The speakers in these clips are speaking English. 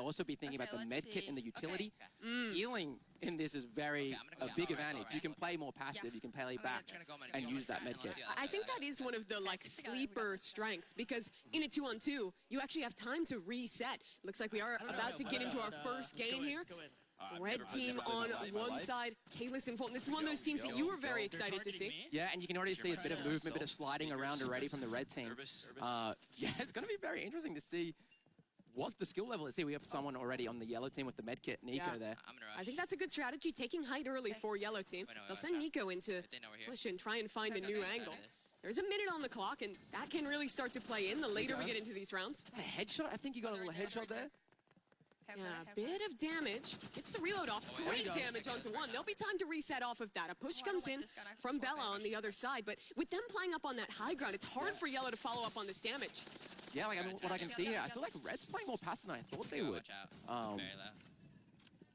also be thinking about the med kit and the utility. Healing in this is very a big advantage. You can play more passive, you can play back and use that med kit. I think that is one of the like sleeper strengths because in a 2-on-2, you actually have time to reset. Looks like we are about to get into our first game here. Red team on one side, Kalis and Fulton. This is one of those teams that you were very excited to see. Yeah, and you can already see a bit of movement, a bit of sliding around already from the red team. Yeah, it's going to be very interesting to see what the skill level is. See, we have someone already on the yellow team with the med kit, Nico there. I think that's a good strategy, taking height early for yellow team. They'll send Nico into push and try and find a new angle. There's a minute on the clock, and that can really start to play in the later we get into these rounds. A headshot? I think you got a little headshot there. Yeah, a bit of damage. Gets the reload off. Great damage onto one. There'll be time to reset off of that. A push comes in from Bella on the other side, but with them playing up on that high ground, it's hard for Yellow to follow up on this damage. Yeah, like I mean, what I can see here, I feel like Red's playing more passive than I thought they would.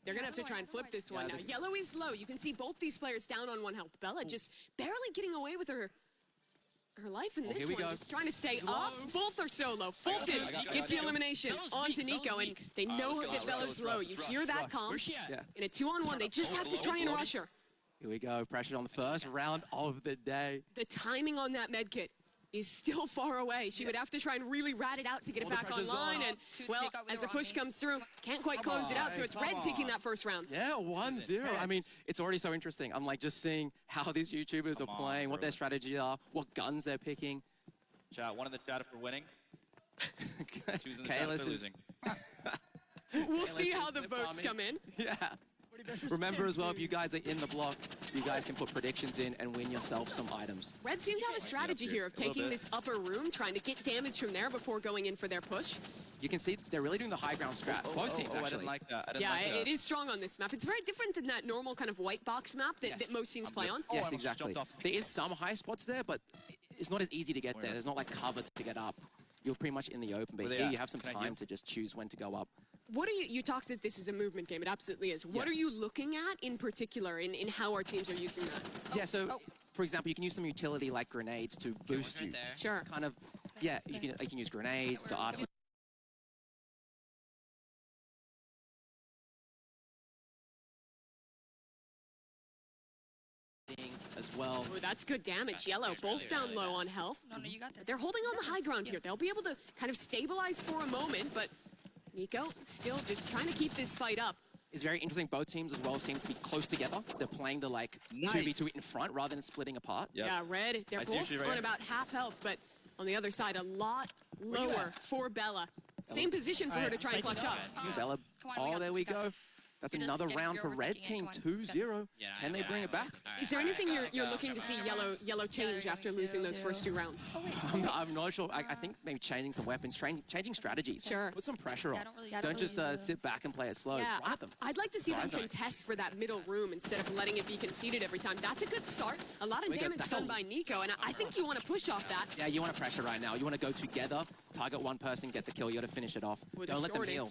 They're gonna have to try and flip this one now. Yellow is low. You can see both these players down on 1 health. Bella just barely getting away with her life in this one, just trying to stay up. Both are so low. Fulton gets the elimination onto Nico, and they know that Bella's low. You hear that comp. In a 2-on-1, they just have to try and rush her. Here we go, pressure on the first round of the day. The timing on that medkit is still far away. She would have to try and really rat it out to get it back online, and, well, as a push comes through, can't quite close it out, so it's Red taking that first round. Yeah, 1-0. I mean, it's already so interesting. I'm like just seeing how these YouTubers are playing, what their strategies are, what guns they're picking. Chat, one in the chat for winning. Choosing the chat for losing. We'll see how the votes come in. Yeah. Remember as well, if you guys are in the block, you guys can put predictions in and win yourself some items. Red seem to have a strategy here of taking this upper room, trying to get damage from there before going in for their push. You can see they're really doing the high ground strat. Both teams, actually. I didn't like that. Yeah, it is strong on this map. It's very different than that normal kind of white box map that most teams play on. Yes, exactly. There is some high spots there, but it's not as easy to get there. There's not like cover to get up. You're pretty much in the open, but here you have some time to just choose when to go up. What are you talked that this is a movement game. It absolutely is. What are you looking at in particular in how our teams are using that? Yeah, so for example, you can use some utility like grenades to boost you. Sure. Kind of, yeah, you can use grenades to as well. Oh, that's good damage. Yellow, both down low on health. No, you got this. They're holding on the high ground here. They'll be able to kind of stabilize for a moment, but Nico still just trying to keep this fight up. It's very interesting. Both teams as well seem to be close together. They're playing the like 2v2 in front rather than splitting apart. Yeah, Red, they're both on about half health, but on the other side, a lot lower for Bella. Same position for her to try and clutch up. Bella, there we go. That's another round for Red Team, 2-0. Can they bring it back? Is there anything you're looking to see Yellow change after losing those first 2 rounds? I'm not sure. I think maybe changing some weapons, changing strategies. Sure. Put some pressure on. Don't just sit back and play it slow. Yeah, Grab them. I'd like to see them contest for that middle room instead of letting it be conceded every time. That's a good start. A lot of damage done by Nico, and I think you want to push off that. Yeah, you want to pressure right now. You want to go together, target one person, get the kill. You got to finish it off. Don't let them heal.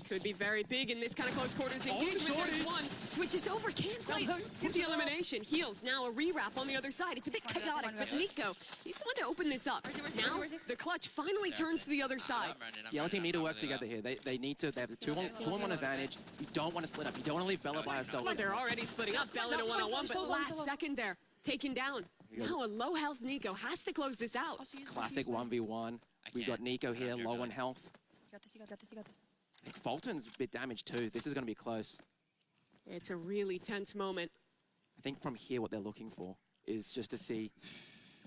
Could be very big in this kind of close quarters engagement. There's one. Switches over. Can't quite get the elimination. Heals. Now a rewrap on the other side. It's a bit chaotic, but Nico, he's the one to open this up. Now the clutch finally turns to the other side. Yellow team need to work together here. They need to. They have the 2-on-1 advantage. You don't want to split up. You don't want to leave Bella by herself. Well, they're already splitting up. Bella to 1-on-1, but last second there, taken down. Now a low health Nico has to close this out. Classic 1v1. We've got Nico here, low on health. You got this, you got this, you got this. I think Fulton's a bit damaged too. This is going to be close. It's a really tense moment. I think from here what they're looking for is just to see,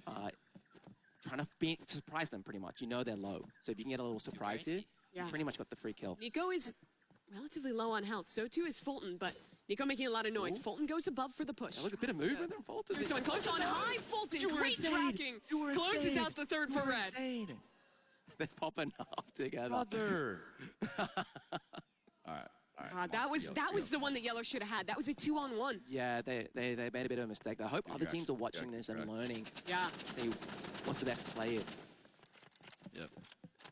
trying to surprise them pretty much. You know they're low. So if you can get a little surprise here, you pretty much got the free kill. Nico is relatively low on health. So too is Fulton, but Nico making a lot of noise. Fulton goes above for the push. Yeah, look, a bit of movement there, Fulton. There's someone close on high. Fulton, great tracking. Closes out the third for Red. They're popping up together. Brother. All right. That was the one that Yellow should have had. That was a 2-on-1. Yeah, they made a bit of a mistake. I hope other teams are watching this and learning. Yeah. See what's the best play. Yep.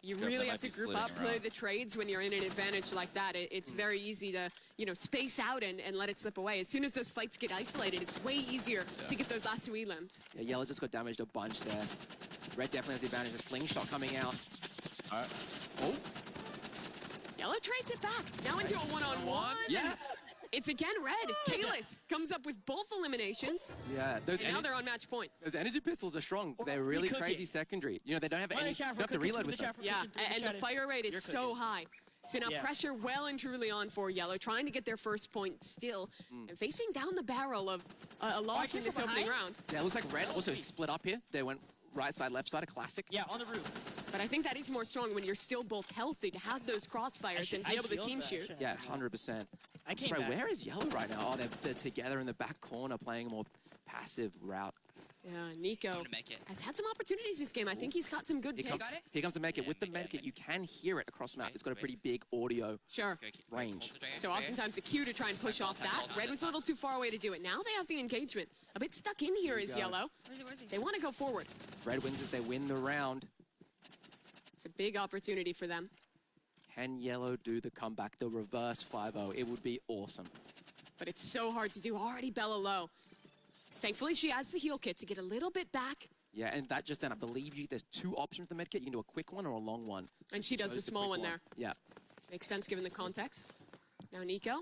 You really have to group up, play the trades when you're in an advantage like that. It's very easy to, space out and let it slip away. As soon as those fights get isolated, it's way easier to get those last 2 elims. Yeah, Yellow just got damaged a bunch there. Red definitely has the advantage. A slingshot coming out. All right. Oh. Yellow trades it back. Now into a one-on-one. Yeah. It's again red. Kalis comes up with both eliminations. Yeah. And now they're on match point. Those energy pistols are strong. They're really crazy secondary. You know, they don't have any, you don't have to reload with them. Yeah, and the fire rate is so high. So now pressure well and truly on for Yellow, trying to get their first point still, and facing down the barrel of a loss in this opening round. Yeah, it looks like red also split up here. They went right side, left side, a classic. Yeah, on the roof. But I think that is more strong when you're still both healthy to have those crossfires and be able to team shoot. Yeah, 100%. I came back. Where is Yellow right now? Oh, they're together in the back corner playing a more passive route. Yeah, Nico has had some opportunities this game. I think he's got some good picks. Here comes the medkit. With the medkit, you can hear it across the map. It's got a pretty big audio range. So oftentimes a cue to try and push off that. Red was a little too far away to do it. Now they have the engagement. A bit stuck in here is Yellow. They want to go forward. Red wins if they win the round. It's a big opportunity for them. Can Yellow do the comeback, the reverse 5-0? It would be awesome. But it's so hard to do. Already Bella low. Thankfully, she has the heal kit to get a little bit back. Yeah, and that just then, I believe there's two options with the medkit. You can do a quick one or a long one. And she does the small one there. Yeah. Makes sense given the context. Now Nico,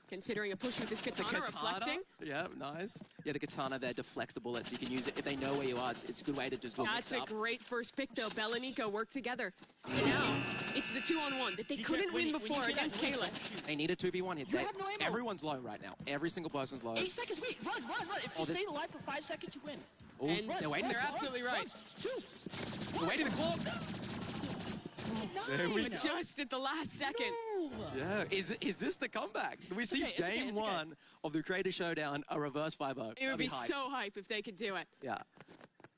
considering a push with this katana, reflecting. Yeah, nice. Yeah, the katana there deflects the bullets. You can use it if they know where you are. It's a good way to just go. That's a great first pick, though. Bella and Nico work together. And now, it's the 2-on-1 that they couldn't win before against Kalis. They need a 2v1 hit. Everyone's low right now. Every single person's low. 8 seconds, wait, run. If you stay alive for 5 seconds, you win. Oh, and they're waiting. They're absolutely right. They're waiting the clock. There we go. Just at the last second. Yeah, is this the comeback? We see game one of the Creator Showdown, a reverse 5-0. It would be so hype if they could do it. Yeah.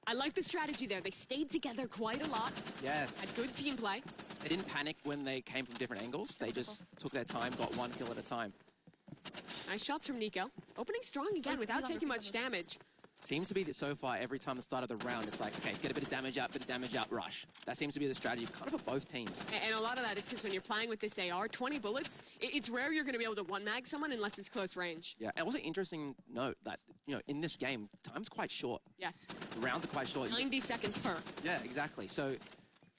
I like the strategy there. They stayed together quite a lot. Yeah. Had good team play. They didn't panic when they came from different angles. They just took their time, got one kill at a time. Nice shots from Nico. Opening strong again without taking much damage. Seems to be that so far, every time the start of the round, it's like, okay, get a bit of damage out, rush. That seems to be the strategy kind of for both teams. And a lot of that is because when you're playing with this AR, 20 bullets, it's rare you're going to be able to one-mag someone unless it's close range. Yeah, and also interesting note that, you know, in this game, time's quite short. Yes. The rounds are quite short. 90 seconds per. Yeah, exactly. So,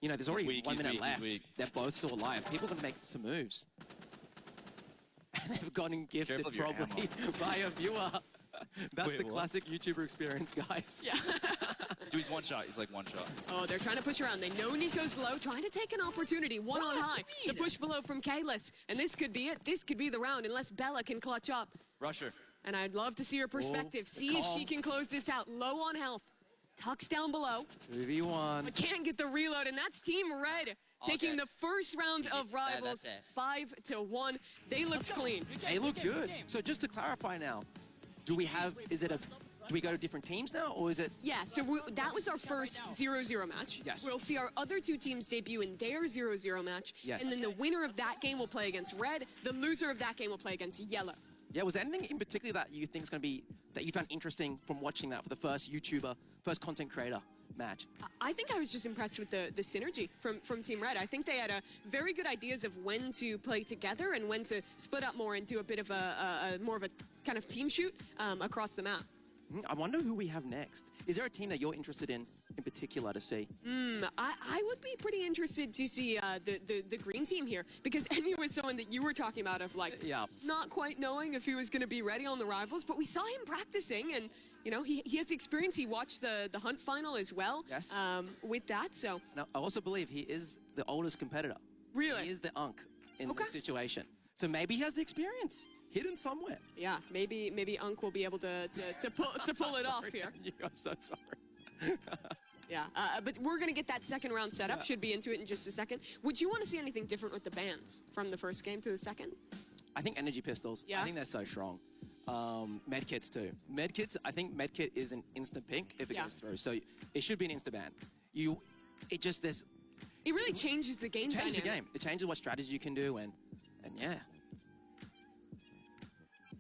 you know, there's already 1 minute left. They're both still alive. People are going to make some moves. They've gotten gifted probably by a viewer. That's the classic YouTuber experience, guys. Yeah. Dude, he's one shot. He's like one shot. Oh, they're trying to push around. They know Nico's low, trying to take an opportunity. One on high. The push below from Kalis. And this could be it. This could be the round unless Bella can clutch up. Rusher. And I'd love to see her perspective. See if she can close this out. Low on health. Tucks down below. 2v1. But can't get the reload. And that's Team Red taking the first round of Rivals 5-1. They looked clean. They look good. So just to clarify now, do we go to different teams now, or is it? Yeah, so that was our first 0-0 match. Yes. We'll see our other two teams debut in their 0-0 match. Yes. And then the winner of that game will play against Red. The loser of that game will play against Yellow. Yeah, was there anything in particular that you think is going to be, that you found interesting from watching that for the first YouTuber, first content creator match? I think I was just impressed with the synergy from Team Red. I think they had very good ideas of when to play together and when to split up more and do a bit of a more of a kind of team shoot across the map. I wonder who we have next. Is there a team that you're interested in particular to see? I would be pretty interested to see the green team here, because Enyu was someone that you were talking about of like not quite knowing if he was going to be ready on the Rivals, but we saw him practicing and you know, he has experience. He watched the Hunt final as well. Yes. With that, so. Now, I also believe he is the oldest competitor. Really? He is the Unk in this situation. So maybe he has the experience hidden somewhere. Yeah, maybe Unk will be able to pull it off here. I'm so sorry. Yeah, but we're going to get that second round set up. Should be into it in just a second. Would you want to see anything different with the bans from the first game to the second? I think energy pistols. Yeah. I think they're so strong. Medkits too. Medkits, I think medkit is an instant pink if it goes through. So it should be an insta ban. It really changes the game dynamic. It changes the game. It changes what strategy you can do and yeah.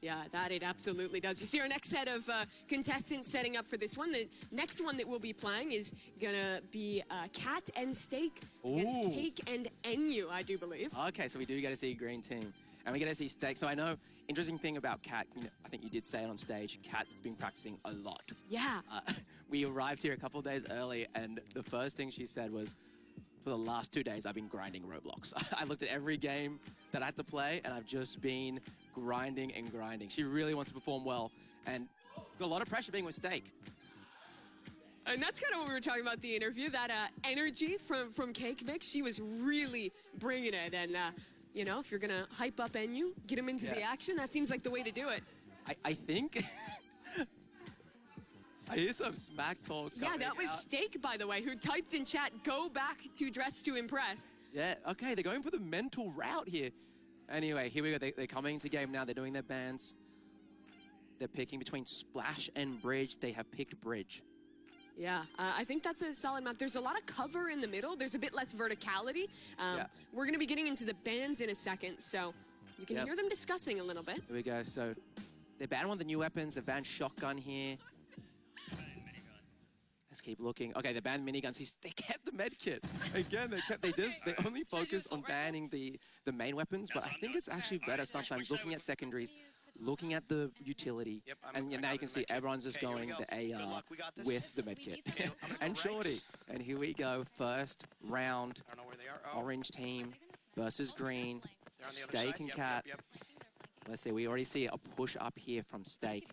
Yeah, that it absolutely does. You see our next set of contestants setting up for this one. The next one that we'll be playing is going to be Cat and Steak against Cake and Enyu, I do believe. Okay, so we do get to see a green team. And we get to see Steak. So I know, interesting thing about Cat, you know, I think you did say it on stage, Cat's been practicing a lot. Yeah. We arrived here a couple of days early, and the first thing she said was, for the last 2 days, I've been grinding Roblox. I looked at every game that I had to play, and I've just been grinding and grinding. She really wants to perform well, and got a lot of pressure being with Steak. And that's kind of what we were talking about the interview, that energy from Cake Mix. She was really bringing it. And, you know, if you're going to hype up NU, get them into the action, that seems like the way to do it. I think... I hear some smack talk coming Yeah, that was out. Steak, by the way, who typed in chat, go back to Dress to Impress. Yeah, okay, they're going for the mental route here. Anyway, here we go. They're coming into game now. They're doing their bans. They're picking between Splash and Bridge. They have picked Bridge. Yeah, I think that's a solid map. There's a lot of cover in the middle. There's a bit less verticality. We're going to be getting into the bans in a second, so you can hear them discussing a little bit. Here we go. So they banned one of the new weapons. They banned Shotgun here. Let's keep looking. Okay, they banned miniguns. They kept the med kit. Again, they only focus on banning the main weapons, but I think it's actually better sometimes looking at secondaries, looking at the utility, and now you can see everyone's just going the AR with the med kit. And Shorty. And here we go, first round, orange team versus green, Steak and Cat. Let's see, we already see a push up here from Steak.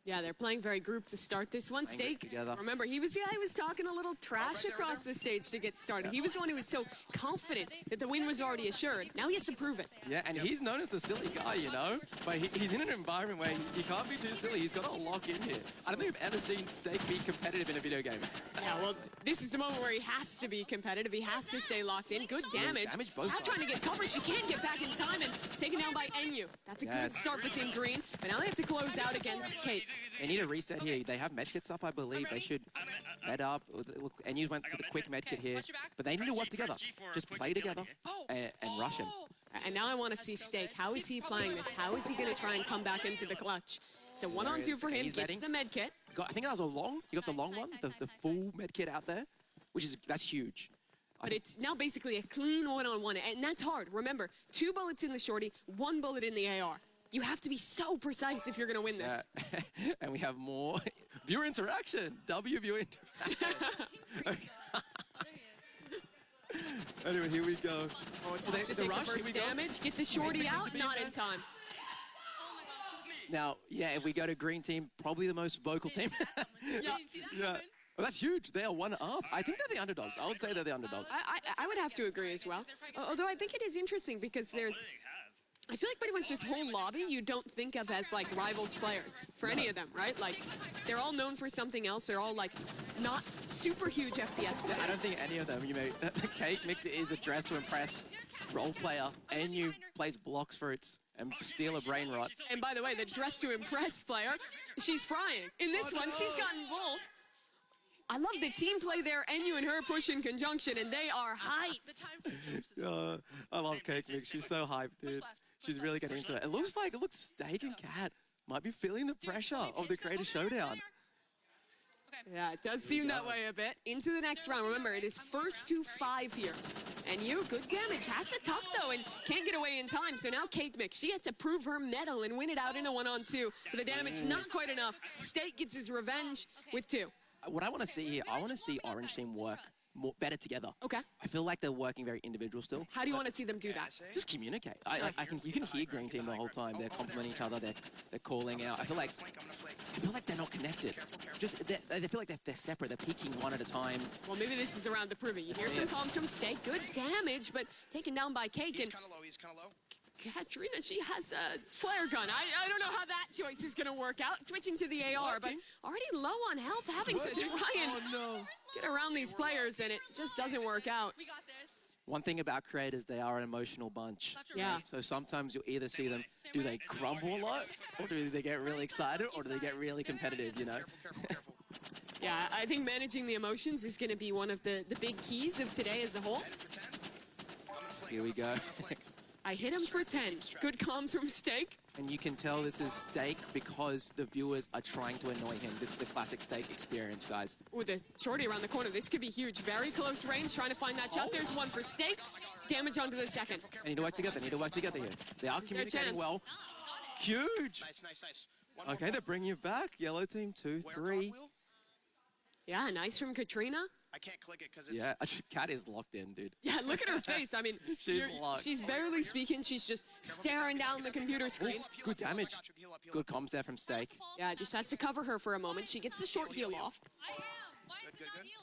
Yeah, they're playing very grouped to start this one. Steak, remember, he was talking a little trash across the stage to get started. He was the one who was so confident that the win was already assured. Now he has to prove it. Yeah, and he's known as the silly guy, you know? But he's in an environment where he can't be too silly. He's got to lock in here. I don't think I've ever seen Steak be competitive in a video game. Yeah, well, this is the moment where he has to be competitive. He has to stay locked in. Good damage. Not trying to get covered. She can't get back in time and taken down by NU. That's a good start for Team Green. But now they have to close out against Cake. They need a reset here. They have medkits up, I believe. They should med up. Look, NU went for the quick medkit here. But they need to work together. Just play together and rush him. And now I want to see Steak. How is he playing this? How is he going to try and come back into the clutch? It's a 1-on-2 for him. Gets the medkit. I think that was a long. You got the long one, the full medkit out there, that's huge. But it's now basically a clean 1-on-1, and that's hard. Remember, 2 bullets in the shorty, 1 bullet in the AR. You have to be so precise if you're going to win this. And we have more viewer interaction. Viewer interaction. Anyway, here we go. Oh, it's about to take the first damage. Get the shorty out. Not in time. Now, if we go to green team, probably the most vocal team. Yeah. Well, that's huge. They are 1 up. I think they're the underdogs. I would say they're the underdogs. I would have to agree as well. Although I think it is interesting because I feel like pretty much this whole lobby you don't think of as like rivals players for any of them, right? Like they're all known for something else. They're all like not super huge FPS players. I don't think any of them. Cake Mix is a Dress to Impress role player, and you plays blocks for its and steal a brain rot. And by the way, the Dress to Impress player, she's frying. In this one, she's gotten both. I love the team play there. NU and her push in conjunction, and they are hyped. I love Cake Mix. She's so hyped, dude. She's really getting into it. It looks Steak and Cat might be feeling the pressure of the Creator Showdown. Yeah, it does seem that way a bit. Into the next round. Remember, it is first to 5 here. And good damage. Has to tuck, though, and can't get away in time. So now Cake Mix, she has to prove her mettle and win it out in a 1-on-2. But the damage, not quite enough. Steak gets his revenge with 2. What I want to see here, I want to see Orange Team work better together. Okay. I feel like they're working very individual still. How do you want to see them do that? Just communicate. You can hear Green Team the whole time. They're complimenting each other. They're calling out. I feel like they're not connected. They feel like they're separate. They're peeking one at a time. Well, maybe this is the round to prove it. You hear some comms from Steak. Good damage, but taken down by Cake. He's kind of low. He's kind of low. Katrina, she has a flare gun. I don't know how that choice is going to work out. Switching to the AR, but already low on health, having to try and get around these players, and it just doesn't work out. We got this. One thing about creators, they are an emotional bunch. Yeah. So sometimes you'll either see them, do they crumble a lot, or do they get really excited, or do they get really competitive, you know? Careful. Yeah, I think managing the emotions is going to be one of the big keys of today as a whole. Here we go. I hit him for 10. Good comms from Steak. And you can tell this is Steak because the viewers are trying to annoy him. This is the classic Steak experience, guys. With the shorty around the corner, this could be huge. Very close range, trying to find that shot. There's one for Steak. Damage onto the second. They need to work together. Here. They are communicating well. Huge. Nice. Okay, they're bringing it back. Yellow team 2-3. Yeah, nice from Katrina. I can't click it because it's... Yeah, Cat is locked in, dude. Yeah, look at her face. I mean, she's barely speaking. She's just staring down the computer screen. Good damage. Good comms there from Steak. Yeah, just has to cover her for a moment. She gets a short heal off. I am. Why is it not healing?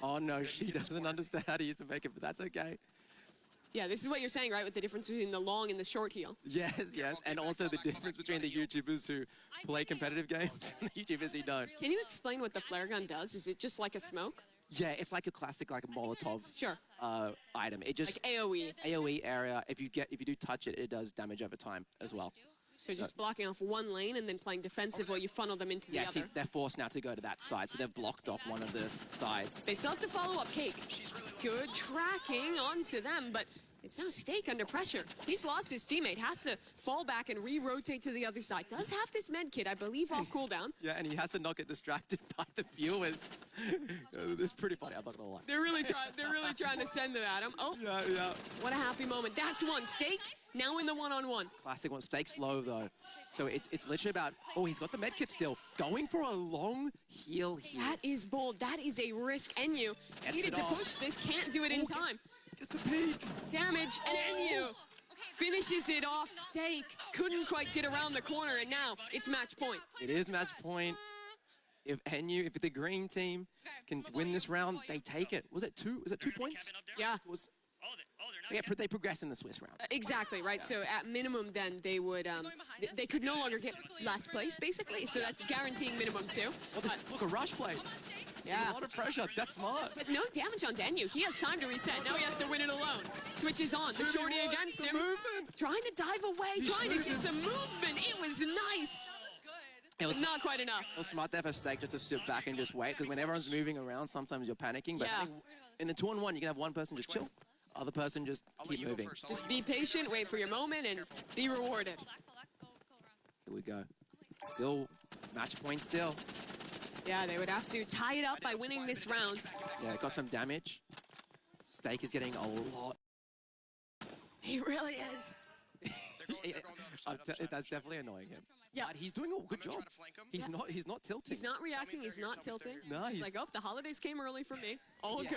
Oh, no, she doesn't understand how to use the make it, but that's okay. Yeah, this is what you're saying, right? With the difference between the long and the short heal. Yes, yes. And also the difference between the YouTubers who play competitive games and the YouTubers who don't. Can you explain what the flare gun does? Is it just like a smoke? Yeah, it's like a classic, like a Molotov item. It just like AOE. AOE area. If you do touch it, it does damage over time as well. So just blocking off one lane and then playing defensive while you funnel them into the other. Yeah, see, they're forced now to go to that side, so they've blocked off one of the sides. They still have to follow up Cake. Good tracking onto them, but it's now Steak under pressure. He's lost his teammate, has to fall back and re-rotate to the other side. Does have this med kit, I believe, off cooldown. Yeah, and he has to not get distracted by the viewers. It's pretty funny, I'm not gonna lie. They're really trying to send them at him. Oh, yeah. What a happy moment. That's one. Steak now in the one-on-one. Classic one. Steak's low though. So it's literally about, oh, he's got the med kit still. Going for a long heal here. That is bold. That is a risk. Enyu needed to push this. Can't do it in time. Gets the peak. Damage, and Enyu finishes it off. Steak couldn't quite get around the corner, and now it's match point. It is match point. If the green team can win this round, they take it. Was it 2? Was it 2 points? Yeah. They progress in the Swiss round. Exactly, right. So at minimum, then they would, they could no longer get last place, basically. So that's guaranteeing minimum 2. Look, a rush play. Yeah. A lot of pressure. That's smart. But no damage on Enyu. He has time to reset. Now he has to win it alone. Switches on. The shorty against him. Trying to dive away. Trying to get some movement. It was nice. It was not quite enough. It was smart there for Steak just to sit back and just wait. Because when everyone's moving around, sometimes you're panicking. But I think in the 2-on-1, you can have one person just chill. Other person just keep moving. Just be patient, wait for your moment, and be rewarded. Here we go. Still, match point still. Yeah, they would have to tie it up by winning this round. Yeah, got some damage. Steak is getting a lot. He really is. That's definitely annoying him. Yeah, but he's doing a good job. He's not tilting. He's not reacting. He's not tilting. No, he's like, oh, the holidays came early for me. All good.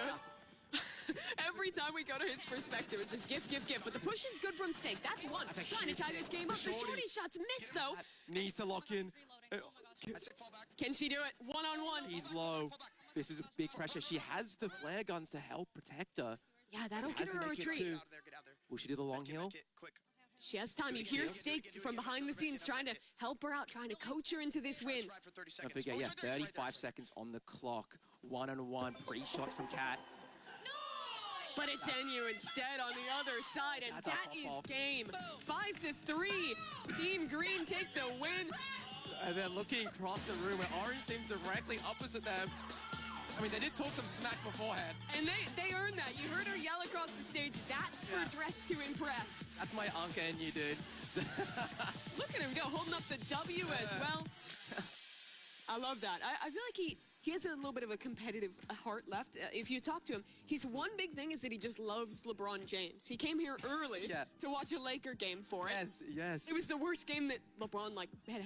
Every time we go to his perspective, it's just gift. But the push is good from Steak. That's one. Trying to tie this game up. The shorty shots missed, though. Needs to lock in. Can she do it? One-on-one. He's low. This is a big pressure. She has the flare guns to help protect her. Yeah, that'll get her a retreat. Will she do the long heal? She has time. You hear Steak from behind the scenes trying to help her out, trying to coach her into this win. Don't forget, 35 seconds on the clock. 1-on-1. Pre-shots from Cat. But it's Enyu instead on the other side, and that is game. 5-3. Team Green take the win. And then looking across the room, where Orange seems directly opposite them. I mean, they did talk some smack beforehand. And they earned that. You heard her yell across the stage, that's for Dress to Impress. That's my Anka and you, dude. Look at him go, holding up the W as well. I love that. I feel like he has a little bit of a competitive heart left. If you talk to him, his one big thing is that he just loves LeBron James. He came here early to watch a Laker game for it. Yes. It was the worst game that LeBron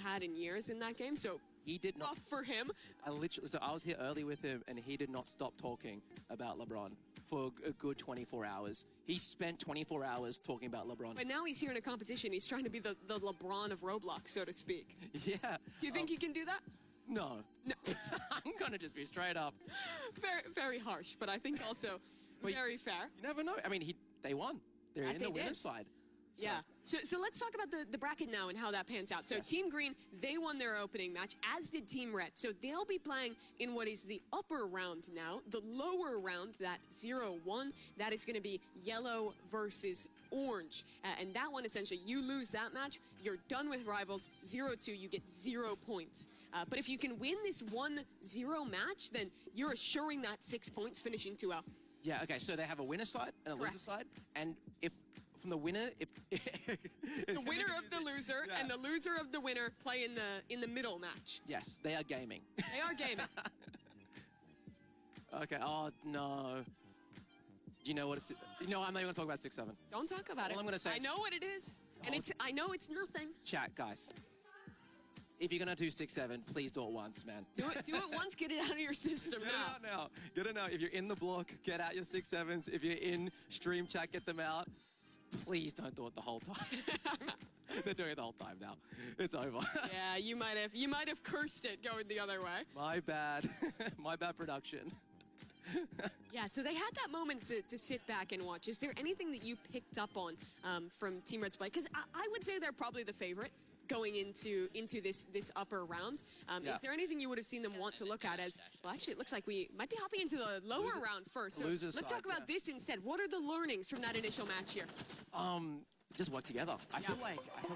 had in years in that game, so he did not. Tough for him. I was here early with him, and he did not stop talking about LeBron for a good 24 hours. He spent 24 hours talking about LeBron. But now he's here in a competition. He's trying to be the LeBron of Roblox, so to speak. Yeah. Do you think he can do that? No. I'm gonna just be straight up. Very, very harsh, but I think also very fair. You never know. I mean, they won. They're in the winner's side. So. Yeah. So let's talk about the bracket now and how that pans out. So Team Green, they won their opening match, as did Team Red. So they'll be playing in what is the upper round now. The lower round, that 0-1, that is going to be yellow versus orange. And that one, essentially, you lose that match, you're done with rivals. 0-2, you get 0 points. But if you can win this 1-0 match, then you're assuring that 6 points, finishing 2-0. Yeah, okay, so they have a winner side and a loser side. And if from the winner, the winner of the loser and the loser of the winner play in the middle match. Yes, they are gaming. They are gaming. Okay, oh no. Do you know what it's... No, I'm not even going to talk about 6-7. Don't talk about it. All I'm going to say I know what it is, and I know it's nothing. Chat, guys. if you're going to do 6-7, please do it once, man. Do it once, get it out of your system Get it out now. Get it now. If you're in the block, get out your 6-7s. If you're in stream chat, get them out. Please don't do it the whole time. They're doing it the whole time now. It's over. Yeah, you might have cursed it going the other way. My bad. My bad production. Yeah, so they had that moment to sit back and watch. Is there anything that you picked up on from Team Red's play? Because I would say they're probably the favorite going into this upper round. Is there anything you would have seen them want to look at as, well, actually, it looks like we might be hopping into the lower round first. So let's talk about this instead. What are the learnings from that initial match here? Just work together. I feel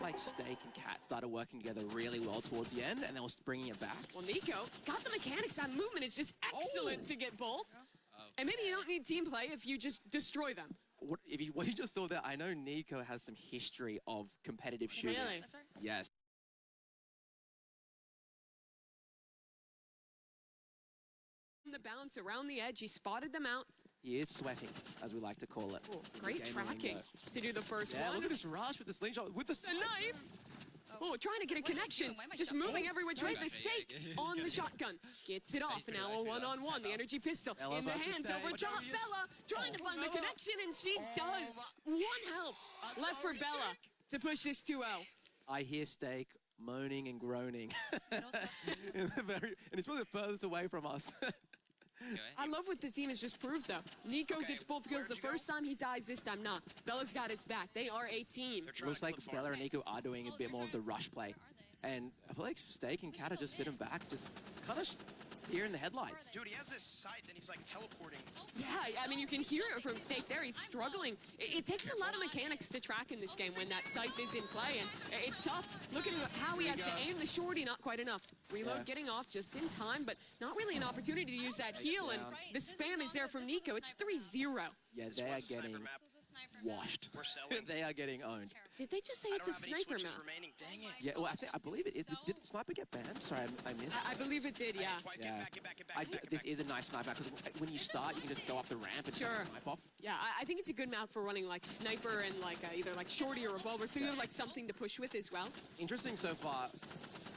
like Steak and Cat started working together really well towards the end, and they were bringing it back. Well, Nico got the mechanics. That movement is just excellent to get both. And maybe you don't need team play if you just destroy them. What you just saw there, I know Nico has some history of competitive shooting. Really? Yes. The bounce around the edge, he spotted them out. He is sweating, as we like to call it. Ooh, great tracking to do the first one. Look at this rush with the slingshot, with the knife. Oh, trying to get a connection. Just moving every which way. The Steak on the shotgun. Gets it off. Now a one-on-one. The energy pistol in the hands over top. Bella trying to find the connection, and she does. One health left for Bella to push this 2-0. I hear Steak moaning and groaning. And it's probably the furthest away from us. I love what the team has just proved, though. Nico gets both kills the first time, he dies this time not. Bella's got his back. They are a team. Looks like Bella and Nico are doing a bit more of the rush play. And I feel like Steak and Cat are just sitting back, just kind of deer in the headlights. Dude, he has this sight, then he's like teleporting. Yeah, I mean, you can hear it from Steak there. He's struggling. It takes a lot of mechanics to track in this game when that sight is in play, and it's tough. Look at how he has to aim the shorty, not quite enough. Reload getting off just in time, but not really an opportunity to use that heal, and the spam is there from Nico. It's 3-0. Yeah, they are getting washed. They are getting owned. Did they just say it's a sniper map? Dang it. Yeah, well, I believe it. Did Sniper get banned? Sorry, I missed. I believe it did, yeah. This is a nice sniper because when you start, you can just go up the ramp and just snipe off. Yeah, I think it's a good map for running like sniper and like either like shorty or revolver, so you have like something to push with as well. Interesting so far.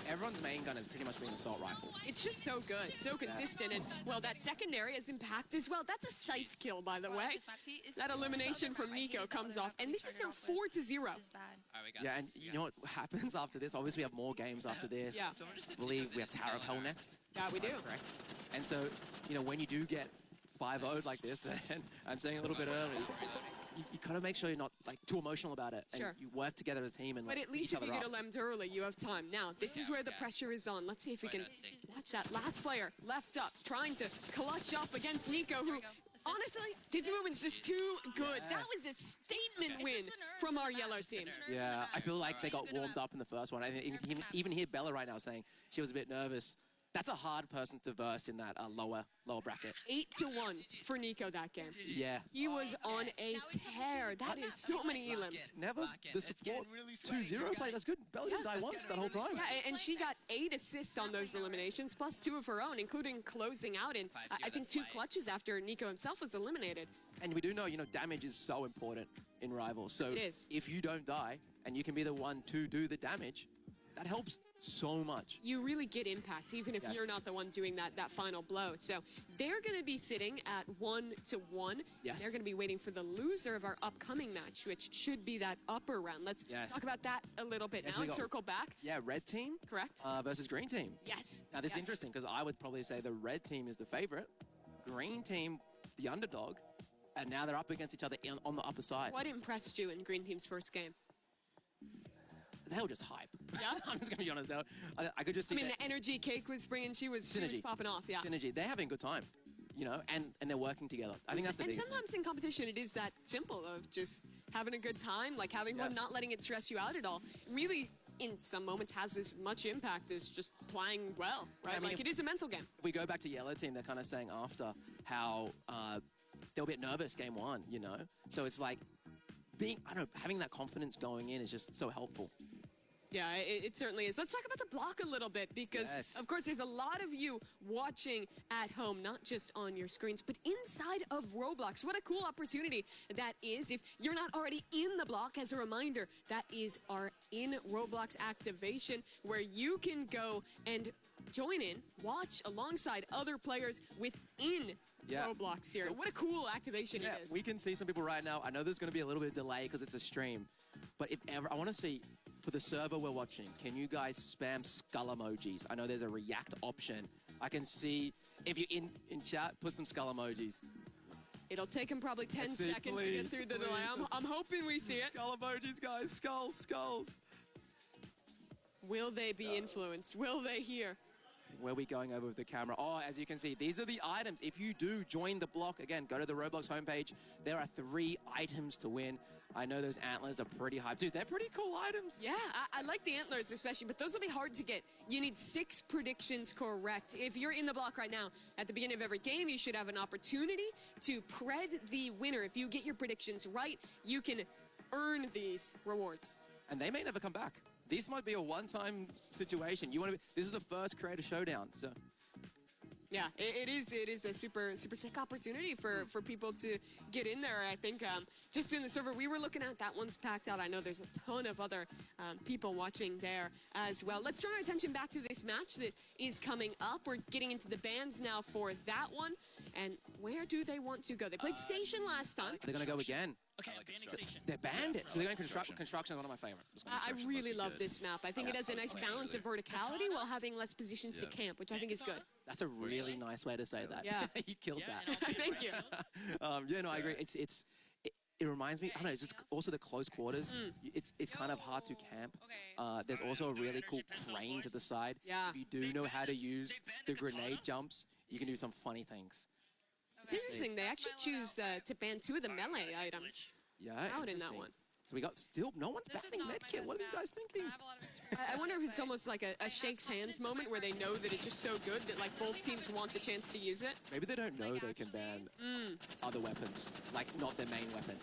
Everyone's main gun has pretty much been an assault rifle. It's just so good, so consistent, and well, that secondary has impact as well. That's a sight kill, by the way. That elimination from Nico comes off, and this is now 4-0. Yeah, and you know what happens after this? Obviously, we have more games after this. Yeah. I believe we have Tower of Hell next. Yeah, we do. Correct. And so, you know, when you do get 5-0'd like this, and I'm saying a little bit early, you gotta make sure you're not like too emotional about it, and you work together as a team. And but at least if you get a lemmed early, you have time. Now, this is where the pressure is on. Let's see if we can watch that last player left up, trying to clutch up against Nico, who honestly, his movement's just too good. That was a statement win from our yellow team. Yeah, I feel like they got warmed up in the first one. I even hear Bella right now saying she was a bit nervous. That's a hard person to verse in that lower bracket. 8-1 for Nico that game. Yeah. He was on a tear. That is so many elims. Never the support 2-0 play. That's good. Bella didn't die once that whole time. Yeah, and she got 8 assists on those eliminations, plus 2 of her own, including closing out in, I think, 2 clutches after Nico himself was eliminated. And we do know, damage is so important in Rivals. So if you don't die, and you can be the one to do the damage, that helps so much. You really get impact, even if you're not the one doing that final blow. So they're going to be sitting at 1-1. Yes. They're going to be waiting for the loser of our upcoming match, which should be that upper round. Let's talk about that a little bit now and circle back. Yeah, red team. Correct. Versus green team. Yes. Now this is interesting because I would probably say the red team is the favorite, green team the underdog, and now they're up against each other on the upper side. What impressed you in green team's first game? They were just hype. Yeah? I'm just going to be honest. I could just see the energy Cake was bringing, she was popping off, yeah. Synergy. They're having a good time, and they're working together. I think that's the biggest sometimes in competition, it is that simple of just having a good time, like having fun, not letting it stress you out at all. Really, in some moments, has as much impact as just playing well, right? I mean, it is a mental game. If we go back to yellow team, they're kind of saying after how they were a bit nervous game 1, So it's like having that confidence going in is just so helpful. Yeah, it certainly is. Let's talk about the block a little bit because, of course, there's a lot of you watching at home, not just on your screens, but inside of Roblox. What a cool opportunity that is. If you're not already in the block, as a reminder, that is our in Roblox activation where you can go and join in, watch alongside other players within Roblox here. So, what a cool activation it is. We can see some people right now. I know there's going to be a little bit of delay because it's a stream, but if ever, I want to see, for the server we're watching, can you guys spam skull emojis? I know there's a react option. I can see, if you're in chat, put some skull emojis. It'll take him probably 10 seconds to get through the delay. I'm hoping we see it. Skull emojis, guys. Skulls. Will they be influenced? Will they hear? Where are we going over with the camera? Oh, as you can see, these are the items. If you do join the block, again, go to the Roblox homepage. There are 3 items to win. I know those antlers are pretty hyped. Dude, they're pretty cool items. Yeah, I like the antlers especially, but those will be hard to get. You need 6 predictions correct. If you're in the block right now, at the beginning of every game, you should have an opportunity to pred the winner. If you get your predictions right, you can earn these rewards. And they may never come back. This might be a one-time situation. This is the first creator showdown, so. Yeah, it is a super sick opportunity for people to get in there. I think just in the server we were looking at, that one's packed out. I know there's a ton of other people watching there as well. Let's turn our attention back to this match that is coming up. We're getting into the bands now for that one. And where do they want to go? They played Station last time. They're going to go again. Okay, banning station. They banned it. So they're going construction. Construction is one of my favorite. I really love this map. I think it has a nice balance of verticality while having less positions to camp, which I think is good. That's a really nice way to say that. Yeah. You killed that. Thank you. Yeah, no, I agree. It reminds me, I don't know, it's just also the close quarters. It's kind of hard to camp. There's also a really cool crane to the side. Yeah. If you do know how to use the grenade jumps, you can do some funny things. It's interesting. They actually choose to ban 2 of the melee items out in that one. So we got no one's banning medkit. What are these guys thinking? I wonder if it's almost like a shakes hands moment where they know that it's just so good that like both teams want the chance to use it. Maybe they don't know they can ban other weapons, like not their main weapon.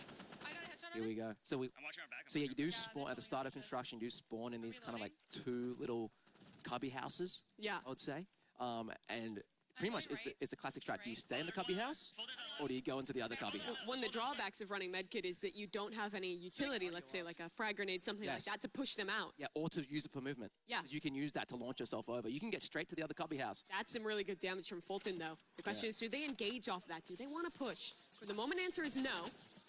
Here we go. So yeah, you do spawn at the start of construction. You do spawn in these kind of like 2 little cubby houses. Yeah, I would say, and pretty much it's the classic strat. Do you stay in the cubby house, or do you go into the other cubby house? One of the drawbacks of running medkit is that you don't have any utility, let's say like a frag grenade, something like that, to push them out. Yeah, or to use it for movement. Yeah. You can use that to launch yourself over. You can get straight to the other cubby house. That's some really good damage from Fulton, though. The question is, do they engage off that? Do they want to push? For the moment, answer is no.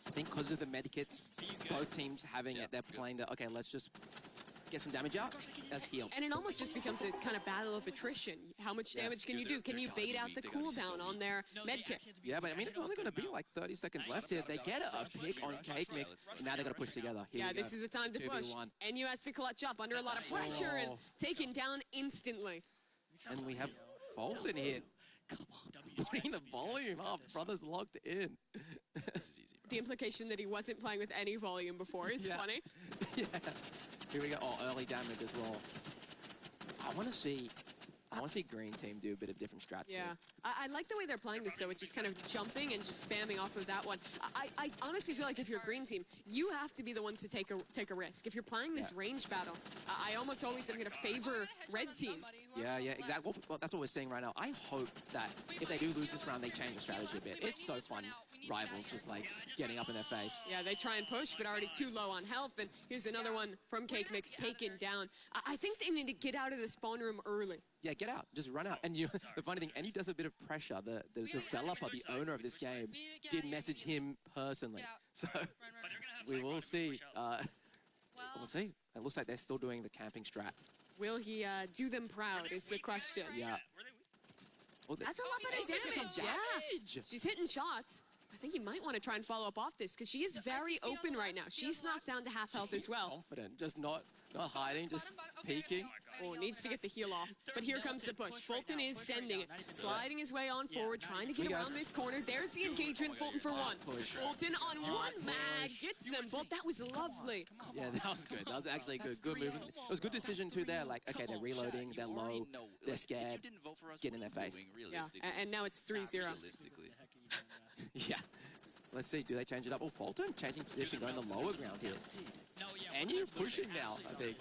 I think because of the medkits, both teams having it, they're playing the, okay, let's just get some damage out, let's heal. And it almost just becomes a kind of battle of attrition. How much damage can you do? Can you bait out the cooldown on their medkit? Yeah, but I mean, it's only going to be like 30 seconds left here. They get a pick on Cake Mix, and now they're going to push together. Here this is the time to push. NU has to clutch up under a lot of pressure and taken down instantly. And we have Fulton here. Come on, putting the volume up. Brother's locked in. This is easy, bro. The implication that he wasn't playing with any volume before is funny. Yeah. Here we go. Oh, early damage as well. I want to see green team do a bit of different strats. Yeah. I like the way they're playing this, though. It's just kind of jumping and just spamming off of that one. I honestly feel like if you're a green team, you have to be the ones to take a risk. If you're playing this range battle, I almost always am going to favor red team. Yeah, exactly. Well, that's what we're seeing right now. I hope that if they do lose this round, they change the strategy a bit. It's so fun. Rivals just like getting up in their face. Yeah, they try and push, but already too low on health. And here's another one from Cake Mix taken down. I think they need to get out of the spawn room early. Yeah, get out. Just run out. And the funny thing, NU does a bit of pressure. The developer, the owner of this game, did message him personally. So we will see. We'll see. It looks like they're still doing the camping strat. Will he do them proud is the question. Yeah. Well, that's a lot better damage. Yeah. She's hitting shots. I think you might want to try and follow up off this because she is very open right now. She's knocked down to half health as well. Confident, just not hiding, just peeking. Oh, needs to get the heal off. But here comes the push. Fulton is sending it, sliding his way on forward, trying to get around this corner. There's the engagement. Fulton for one. Fulton on one mag gets them both. That was lovely. Yeah, that was good. That was actually good. Good movement. It was a good decision too there. Like, okay, they're reloading, they're low, they're scared. Get in their face. Yeah, and now it's 3-0. Yeah. Let's see, do they change it up? Oh, Fulton changing position, going the lower ground here. And you're pushing now, I think.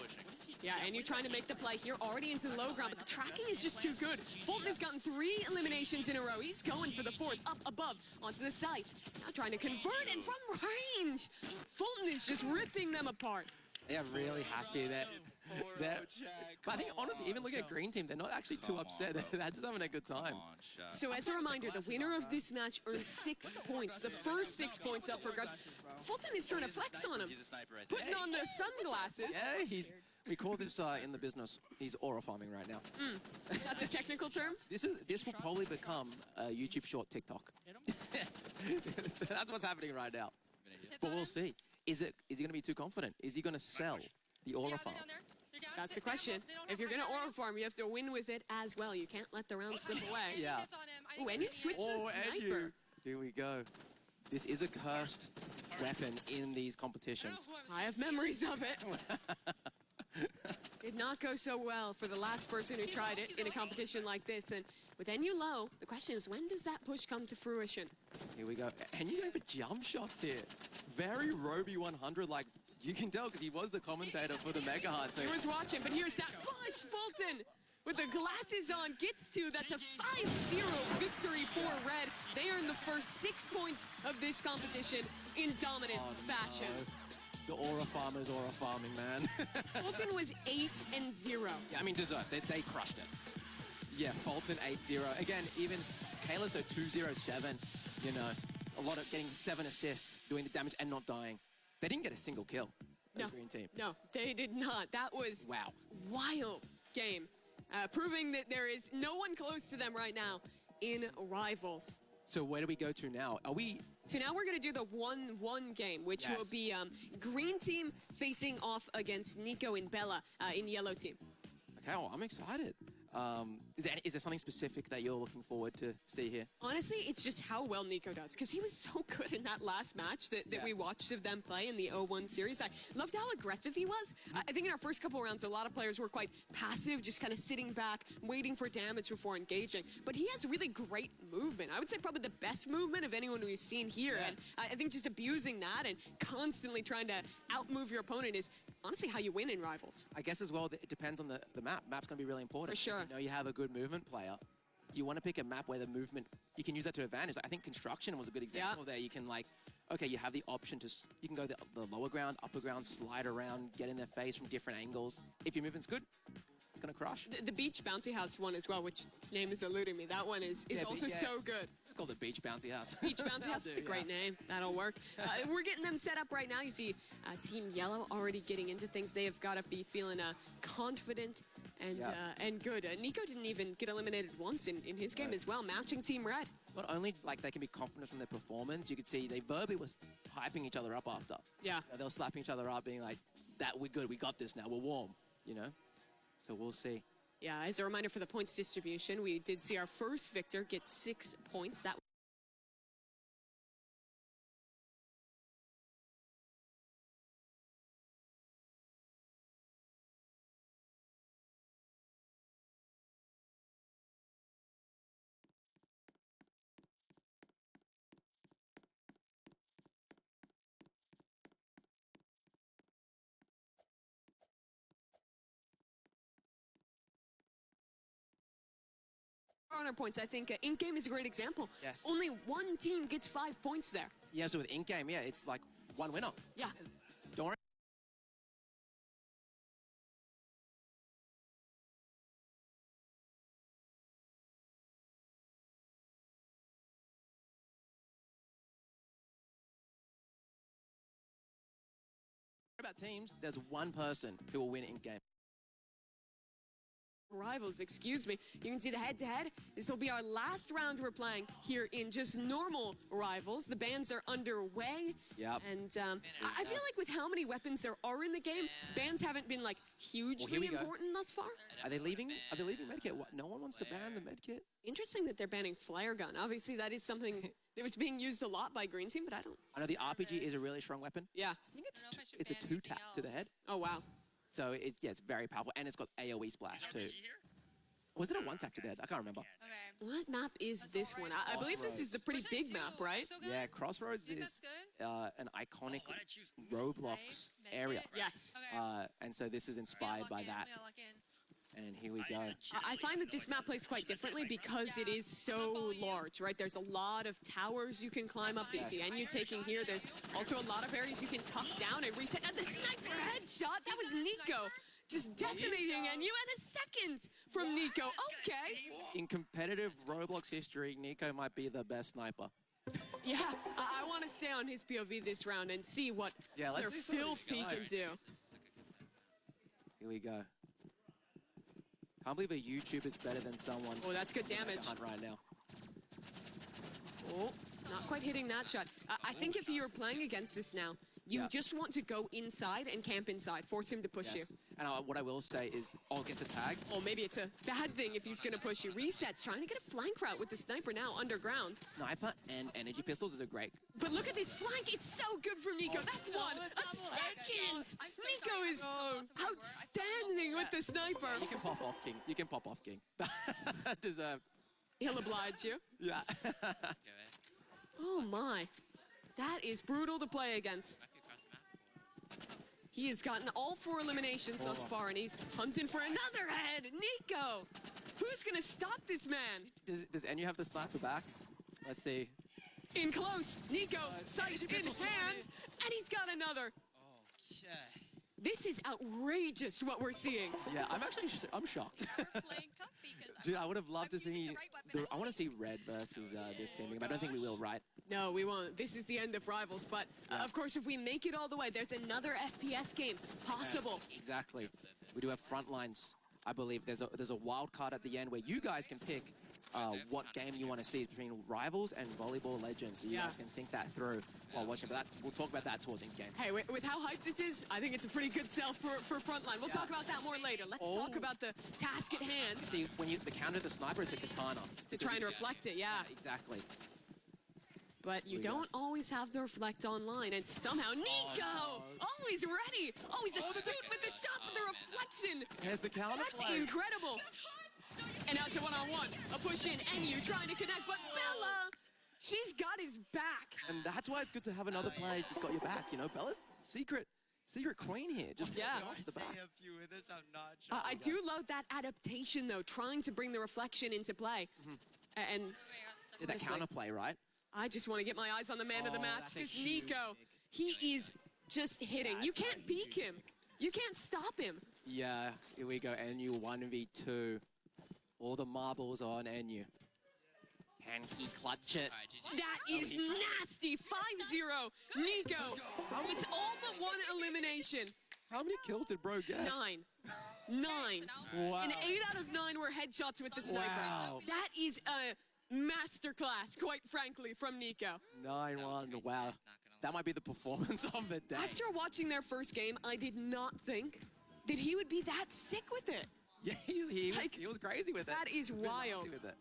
Yeah, and you're trying to make the play here, already into the low ground, but the tracking is just too good. Fulton has gotten 3 eliminations in a row. He's going for the 4th, up above, onto the side. Now trying to convert it from range. Fulton is just ripping them apart. Yeah, really happy that. But I think, honestly, even looking at Green Team, they're not actually too upset. They're just having a good time. So as a reminder, the winner of this match earns 6 points. The first 6 points up for grabs. Fulton is trying to flex on him. He's a sniper right Putting on the sunglasses. Yeah, we call this in the business, he's aura farming right now. Is that the technical term? This will probably become a YouTube short TikTok. That's what's happening right now. But we'll see. Is he going to be too confident? Is he going to sell the aura farm? That's the question. If you're going to aura farm, you have to win with it as well. You can't let the round slip away. Yeah. Oh, and you switch to the sniper. Here we go. This is a cursed weapon in these competitions. I have memories of it. Did not go so well for the last person who tried it in a competition like this. And with NU low, the question is, when does that push come to fruition? Here we go. And you go for jump shots here. Very Roby 100, like you can tell because he was the commentator for the Mega Hunt. So he was watching, but here's that push. Fulton with the glasses on gets to. That's a 5-0 victory for Red. They earn the first 6 points of this competition in dominant fashion. The aura farmers aura farming, man. Fulton was 8-0. Yeah, I mean, deserved. They crushed it. Yeah, Fulton 8-0. Again, even Kayla's though 207. You know, a lot of getting 7 assists, doing the damage and not dying. They didn't get a single kill. No, Green Team. No, they did not. That was wow, wild game, proving that there is no one close to them right now in Rivals. So where do we go to now? Are we? So now we're going to do the 1-1 game, which will be Green Team facing off against Nico and Bella in Yellow Team. Okay, well, I'm excited. Is there something specific that you're looking forward to see here? Honestly, it's just how well Nico does, because he was so good in that last match that we watched of them play in the 0-1 series. I loved how aggressive he was. I think in our first couple rounds, a lot of players were quite passive, just kind of sitting back, waiting for damage before engaging. But he has really great movement. I would say probably the best movement of anyone we've seen here. Yeah. And I think just abusing that and constantly trying to outmove your opponent is honestly how you win in Rivals. I guess as well, it depends on the map. Map's going to be really important. For sure. If you know you have a good movement player, you want to pick a map where the movement, you can use that to advantage. I think Construction was a good example there. You can okay, you have the option to, you can go the lower ground, upper ground, slide around, get in their face from different angles. If your movement's good, it's going to crush. The Beach Bouncy House one as well, which its name is eluding me. That one is also so good. It's called the Beach Bouncy House. Beach Bouncy House, it's a great name. That'll work. We're getting them set up right now. You see Team Yellow already getting into things. They have got to be feeling confident and good. Nico didn't even get eliminated once in his game as well, matching Team Red. Not only they can be confident from their performance, you could see they verbally was hyping each other up after. Yeah. They were slapping each other up, being like, we're good, we got this now, we're warm, you know? So we'll see. Yeah, as a reminder for the points distribution, we did see our first victor get 6 points. That honor points. I think in-game is a great example. Yes. Only one team gets 5 points there. Yeah, so with in-game, it's like one winner. Yeah. Don't worry about teams. There's one person who will win in-game. Rivals, excuse me. You can see the head-to-head. This will be our last round we're playing here in just normal Rivals. The bans are underway. Yep. And I feel like with how many weapons there are in the game, bans haven't been like hugely important thus far. Are they leaving medkit? What? No one wants to ban the medkit? Interesting that they're banning flare gun. Obviously, that is something that was being used a lot by Green Team, but I know the RPG is a really strong weapon. Yeah. I think it's a 2-tap to the head. Oh, wow. So it's very powerful, and it's got AoE splash too. Was it a one tap to dead? I can't remember. Okay. What map is this one? I believe this is the pretty Which I big do. map, right? So good. Yeah, Crossroads Think is that's good? an iconic Roblox Right? area. Yes. Okay. And so this is inspired by that. Yeah, lock in. And here we go. I find that this map plays quite differently because it is so large, right? There's a lot of towers you can climb up that you see, and you taking here. There's also a lot of areas you can tuck down and reset. And the sniper headshot, that was Nico. Just decimating NU, and a second from Nico. Okay. In competitive Roblox history, Nico might be the best sniper. Yeah, I want to stay on his POV this round and see what their see some of filth these he guys. can do. Here we go. Can't believe a YouTuber is better than someone. Oh, that's good damage. Hunt right now. Oh, not quite hitting that shot. I think if you're playing against this now, you just want to go inside and camp inside. Force him to push you. And what I will say is, gets the tag. Oh, maybe it's a bad thing if he's going to push you. Resets, trying to get a flank route with the sniper now underground. Sniper and energy pistols is a great. But look at this flank. It's so good from Nico. That's one. A second. Nico is outstanding with the sniper. You can pop off, King. You can pop off, King. Deserved. He'll oblige you. Yeah. Oh, my. That is brutal to play against. He has gotten all 4 eliminations thus far, and he's hunting for another head. Nico! Who's going to stop this man? Does NU have the sniper back? Let's see. In close. Nico, sight in hand, and he's got another. Okay. This is outrageous what we're seeing. Yeah, I'm shocked. Dude, I would have loved to see. I want to see Red versus this team, but I don't think we will, right? No, we won't. This is the end of Rivals, but of course, if we make it all the way, there's another FPS game possible. Exactly. We do have Frontlines. I believe there's a wild card at the end where you guys can pick what game you want to see between Rivals and Volleyball Legends. So you guys can think that through while watching. But we'll talk about that towards in-game. Hey, with how hyped this is, I think it's a pretty good sell for Frontline. We'll talk about that more later. Let's talk about the task at hand. See, when the counter the sniper is the katana. To try and reflect it, yeah. Exactly. But you don't always have the reflect online, and somehow Nico, always ready, always astute with the shot with the reflection. Here's the counter. That's incredible. And out to one-on-one, a push in, NU trying to connect, but Bella, she's got his back. And that's why it's good to have another player just got your back. You know, Bella's secret queen here. Just the back. I do love that adaptation though, trying to bring the reflection into play, and That counterplay, right? I just want to get my eyes on the man of the match because Nico, he is just hitting. You can't peek him. You can't stop him. Yeah, here we go. NU 1v2. All the marbles on NU. Can he clutch it? That is nasty. 5-0. Nico. It's all but one elimination. How many kills did bro get? 9. 9. Wow. And 8 out of 9 were headshots with the sniper. Wow. That is a masterclass, quite frankly, from Nico. 9-1. Wow. That might be the performance of the day. After watching their first game, I did not think that he would be that sick with it. Yeah, he was crazy with it. That is He was wild. nasty with it.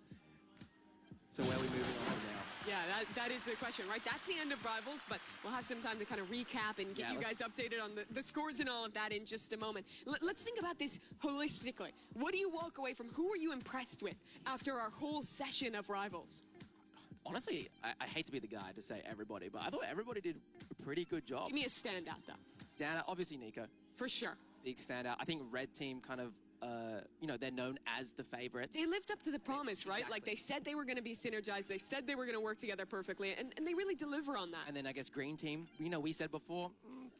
So where are we moving on to now? Yeah, that is the question, right? That's the end of Rivals, but we'll have some time to kind of recap and get you guys updated on the scores and all of that in just a moment. Let's think about this holistically. What do you walk away from? Who are you impressed with after our whole session of Rivals? Honestly, I hate to be the guy to say everybody, but I thought everybody did a pretty good job. Give me a standout, though. Standout, obviously Nico. For sure. Big standout. I think Red Team kind of, they're known as the favorites. They lived up to the promise, right? Exactly. Like, they said they were going to be synergized. They said they were going to work together perfectly, and they really deliver on that. And then I guess Green Team, we said before,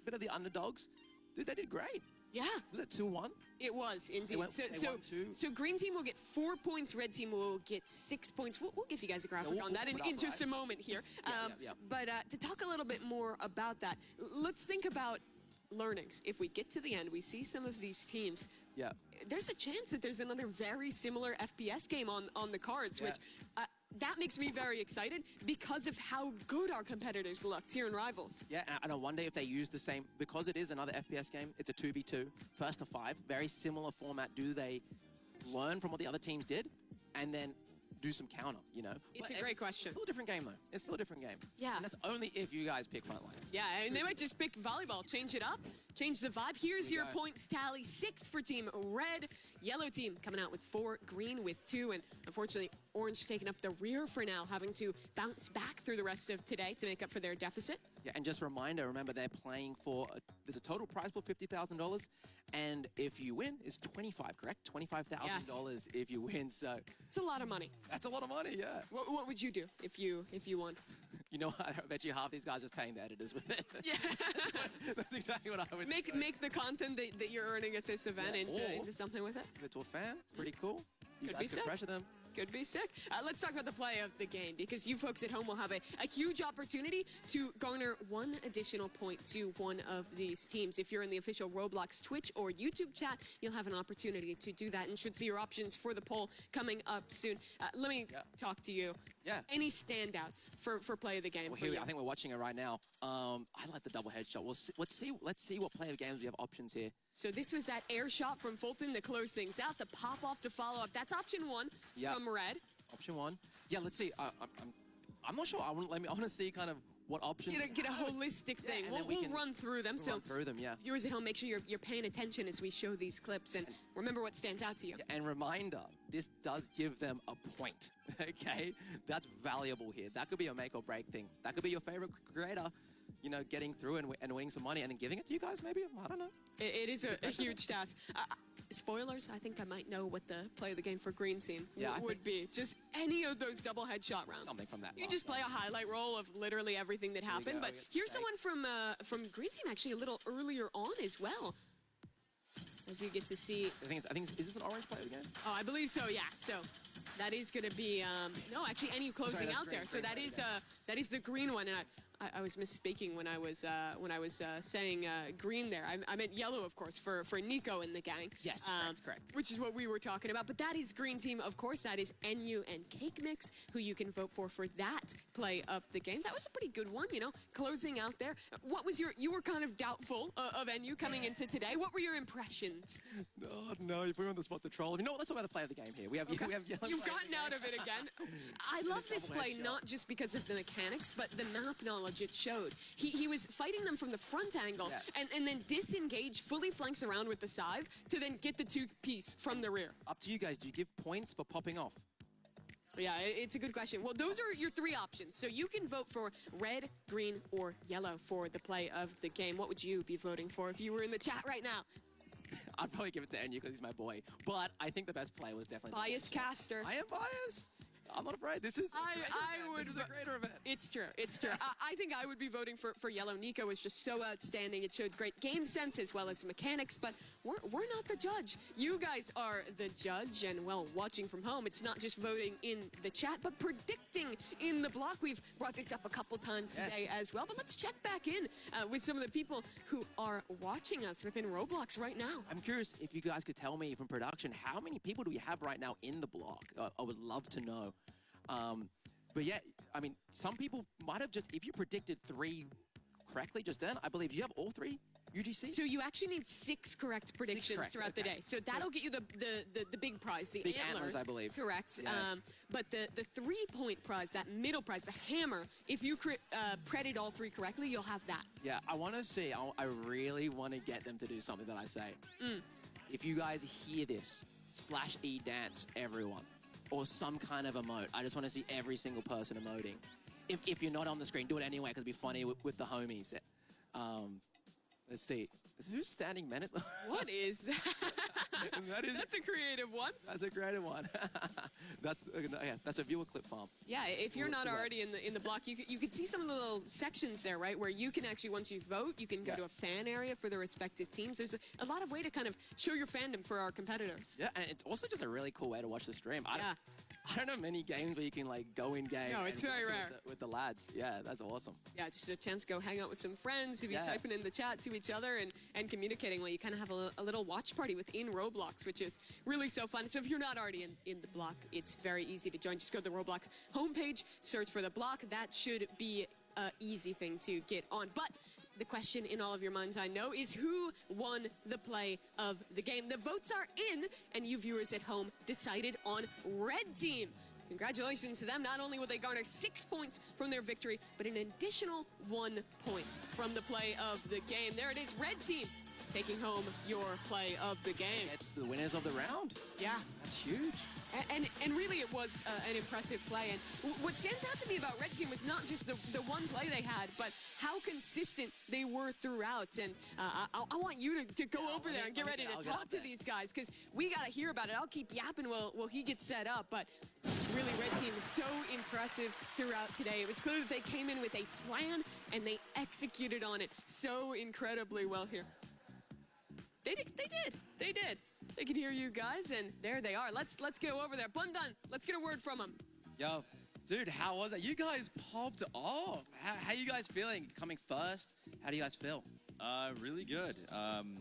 bit of the underdogs. Dude, they did great. Yeah. Was it 2-1? It was, indeed. They won 2. So Green Team will get 4 points, Red Team will get 6 points. We'll give you guys a graphic on that in just a moment here. Yeah. But to talk a little bit more about that, let's think about learnings. If we get to the end, we see some of these teams. Yeah. There's a chance that there's another very similar FPS game on the cards, which that makes me very excited because of how good our competitors looked here in Rivals. Yeah, and I wonder if they use the same, because it is another FPS game, it's a 2v2, first to 5, very similar format. Do they learn from what the other teams did and then do some counter, It's a great question. It's still a different game, though. It's still a different game. Yeah. And that's only if you guys pick Frontlines. Yeah, and they might just pick volleyball, change it up, change the vibe. Here's your points tally. 6 for Team Red. Yellow team coming out with 4, green with 2, and unfortunately, orange taking up the rear for now, having to bounce back through the rest of today to make up for their deficit. Yeah, and just a reminder, remember they're playing for, there's a total prize pool, $50,000, and if you win, it's 25, correct? $25,000 if you win, so. It's a lot of money. That's a lot of money, yeah. What would you do if you won? You know what? I bet you half these guys are paying the editors with it. Yeah. That's exactly what I would make the content that you're earning at this event into something with it. Give it to a fan, pretty cool. You Could guys be could pressure them. Could be sick. Let's talk about the play of the game, because you folks at home will have a huge opportunity to garner 1 additional point to one of these teams. If you're in the official Roblox Twitch or YouTube chat, you'll have an opportunity to do that and should see your options for the poll coming up soon. Let me talk to you. Yeah. Any standouts for play of the game? Well, I think we're watching it right now. I like the double headshot. Let's see what play of games we have options here. So this was that air shot from Fulton to close things out. The pop off to follow up. That's option 1 from Red. Option 1. Yeah, let's see. I'm not sure. I want to see kind of what options. Get a holistic thing. We'll run through them. Run through them, yeah. Viewers at home, make sure you're paying attention as we show these clips and remember what stands out to you. Yeah, and reminder, this does give them a point. Okay, that's valuable here. That could be a make or break thing. That could be your favorite creator, you know, getting through and winning some money and then giving it to you guys. Maybe, I don't know. It is a huge task. Spoilers, I think I might know what the play of the game for green team would be. Just any of those double headshot rounds. Something from that. You just play a highlight roll of literally everything that happened. But here's the one from green team actually a little earlier on as well. As you get to see. I think is this an orange play of the game? Oh, I believe so. Yeah. So that is going to be no, actually, NU closing out there. So that is the green one, and I was misspeaking when I was saying green there. I meant yellow, of course, for Nico and the gang. Yes, correct. Which is what we were talking about. But that is green team, of course. That is NU and Cake Mix, who you can vote for that play of the game. That was a pretty good one, you know, closing out there. What was you were kind of doubtful of NU coming into today. What were your impressions? No, you put me on the spot to troll. You know what? Let's talk about the play of the game here. We have yellow. You've gotten out of it again. I love this play not just because of the mechanics, but the map knowledge it showed. He was fighting them from the front angle and then disengage, fully flanks around with the scythe to then get the 2-piece from the rear. Up to you guys. Do you give points for popping off? Yeah, it's a good question. Well, those are your 3 options. So you can vote for red, green, or yellow for the play of the game. What would you be voting for if you were in the chat right now? I'd probably give it to NU because he's my boy. But I think the best play was definitely... Biased caster. I am biased. I'm not afraid. This is a greater event. It's true. It's true. I think I would be voting for yellow. Nico was just so outstanding. It showed great game sense as well as mechanics, but we're not the judge. You guys are the judge, and well, watching from home, it's not just voting in the chat, but predicting in the block. We've brought this up a couple times today as well, but let's check back in with some of the people who are watching us within Roblox right now. I'm curious if you guys could tell me from production, how many people do we have right now in the block? I would love to know. But yeah, I mean, some people might have just, if you predicted 3 correctly just then, I believe you have all 3 UGC? So you actually need 6 correct predictions throughout the day. So that'll get you the big prize, the big antlers, I believe. Correct. Yes. But the 3-point prize, that middle prize, the hammer, if you predicted all 3 correctly, you'll have that. Yeah, I want to see, I really want to get them to do something that I say. If you guys hear this, /E dance, everyone. Or some kind of emote. I just want to see every single person emoting. If you're not on the screen, do it anyway, because it'd be funny with the homies. Let's see. Who's standing men? What is that? That's a creative one. That's a creative one. That's a viewer clip farm. Yeah, if you're not already in the block, you can see some of the little sections there, right, where you can actually, once you vote, you can go to a fan area for the respective teams. There's a lot of way to kind of show your fandom for our competitors. Yeah, and it's also just a really cool way to watch the stream. I don't know many games where you can like go in game. No, it's very rare. With the lads. Yeah, that's awesome. Yeah, just a chance to go hang out with some friends, to be typing in the chat to each other and communicating. Well, you kind of have a little watch party within Roblox, which is really so fun. So if you're not already in the block, it's very easy to join. Just go to the Roblox homepage, search for the block. That should be an easy thing to get on. But the question in all of your minds, I know, is who won the play of the game? The votes are in, and you viewers at home decided on red team. Congratulations to them. Not only will they garner 6 points from their victory, but an additional 1 point from the play of the game. There it is, red team taking home your play of the game. It's the winners of the round. Yeah. That's huge. And really it was an impressive play. And what stands out to me about Red Team was not just the one play they had, but how consistent they were throughout. And I want you to go over there and get ready to talk to these guys, because we got to hear about it. I'll keep yapping while he gets set up. But really, Red Team is so impressive throughout today. It was clear that they came in with a plan, and they executed on it so incredibly well here. They did. They can hear you guys, and there they are. Let's go over there. Bundan, let's get a word from them. Yo, dude, how was it? You guys popped off. How you guys feeling? Coming first, how do you guys feel? Really good.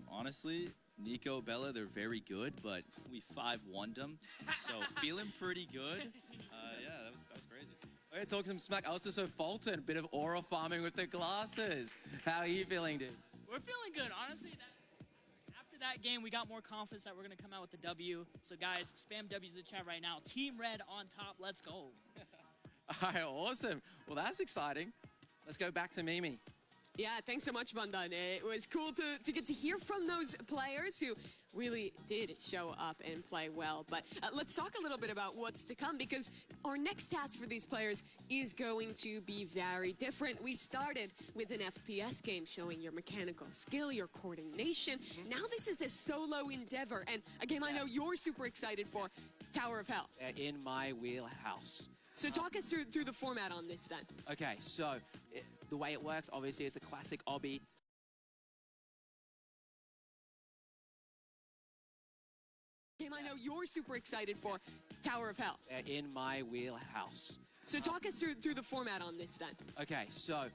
Honestly, Nico, Bella, they're very good, but we 5-1'd them, so feeling pretty good. Yeah, that was crazy. We're talking some smack. Also, so Fulton, a bit of aura farming with the glasses. How are you feeling, dude? We're feeling good, honestly. After that game, we got more confidence that we're going to come out with the W. So, guys, spam W's in the chat right now. Team Red on top. Let's go. All right, awesome. Well, that's exciting. Let's go back to Mimi. Yeah, thanks so much, Bundan. It was cool to get to hear from those players who really did show up and play well. But let's talk a little bit about what's to come, because our next task for these players is going to be very different. We started with an FPS game showing your mechanical skill, your coordination. Now this is a solo endeavor, and a game I know you're super excited for, Tower of Hell. In my wheelhouse. So talk us through the format on this then. Okay, so the way it works, obviously, is a classic obby. Game I know you're super excited for, Tower of Hell. In my wheelhouse. So talk us through the format on this then. Okay, so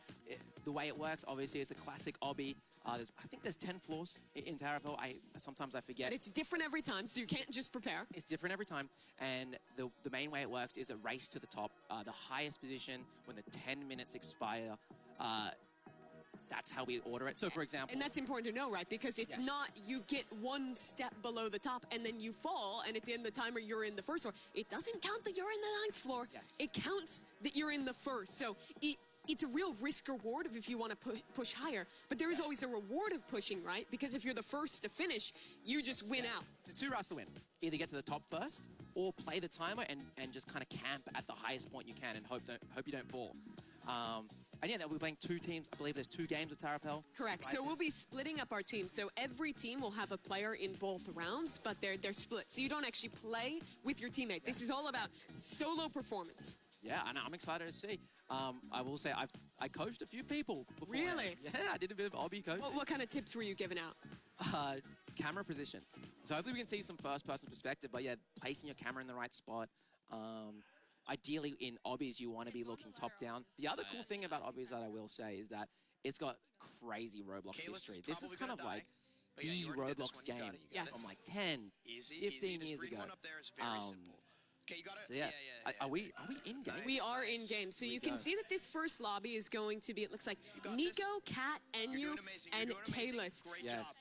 the way it works, obviously, is a classic obby. I think there's 10 floors in Tower of Hell. Sometimes I forget. But it's different every time, so you can't just prepare. It's different every time, and the main way it works is a race to the top. The highest position, when the 10 minutes expire, that's how we order it. So, for example... And that's important to know, right? Because it's not you get one step below the top and then you fall, and at the end of the timer, you're in the first floor. It doesn't count that you're in the 9th floor. Yes. It counts that you're in the first. So it's a real risk-reward if you want to push higher. But there is always a reward of pushing, right? Because if you're the first to finish, you just win out. The 2 routes to win. Either get to the top first, or play the timer and just kind of camp at the highest point you can and hope you don't fall. And yeah, we're playing 2 teams. I believe there's 2 games of Tower of Hell. Correct. So we'll be splitting up our team. So every team will have a player in both rounds, but they're split. So you don't actually play with your teammate. This is all about solo performance. Yeah, and I'm excited to see. I will say I coached a few people before. Really? Yeah, I did a bit of obby coaching. What kind of tips were you giving out? Camera position. So hopefully we can see some first-person perspective. But yeah, placing your camera in the right spot. Ideally, in obbies, you want to be looking top-down. The other cool thing about obbies that I will say is that it's got crazy Roblox history. This is kind of like the Roblox game from like 10, 15 years ago. Okay, you got it. So yeah, are we in game? We are in game. So you can see that this first lobby is going to be, it looks like Nico, Kat, Enyu, and Kalis. Yes.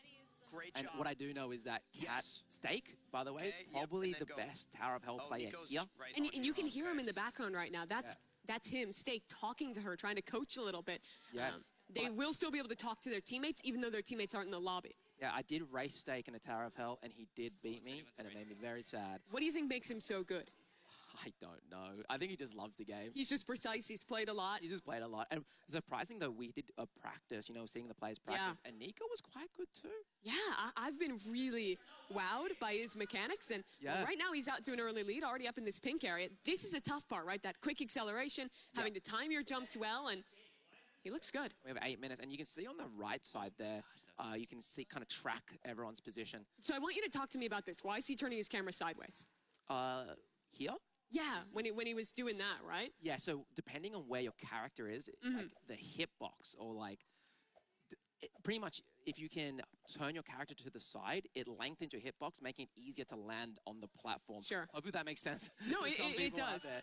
Great and job. what I do know is that Kat Steak, by the way, probably the best Tower of Hell player here. Right And you can hear him in the background right now. That's him, Steak, talking to her, trying to coach a little bit. Yes. They will still be able to talk to their teammates, even though their teammates aren't in the lobby. Yeah, I did race Steak in a Tower of Hell, and he did beat me, and it made me very sad. What do you think makes him so good? I don't know. I think he just loves the game. He's just precise. He's played a lot. He's just played a lot. And surprising, though, we did a practice, seeing the players practice. And Nico was quite good, too. Yeah, I've been really wowed by his mechanics. And right now, he's out to an early lead, already up in this pink area. This is a tough part, right? That quick acceleration, having to time your jumps well, and he looks good. We have 8 minutes. And you can see on the right side there, you can see kind of track everyone's position. So I want you to talk to me about this. Why is he turning his camera sideways? Here? Yeah, when he was doing that, right? Yeah, so depending on where your character is, like the hitbox or like, pretty much if you can turn your character to the side, it lengthens your hitbox, making it easier to land on the platform. Sure. Hopefully that makes sense. No, it does. There.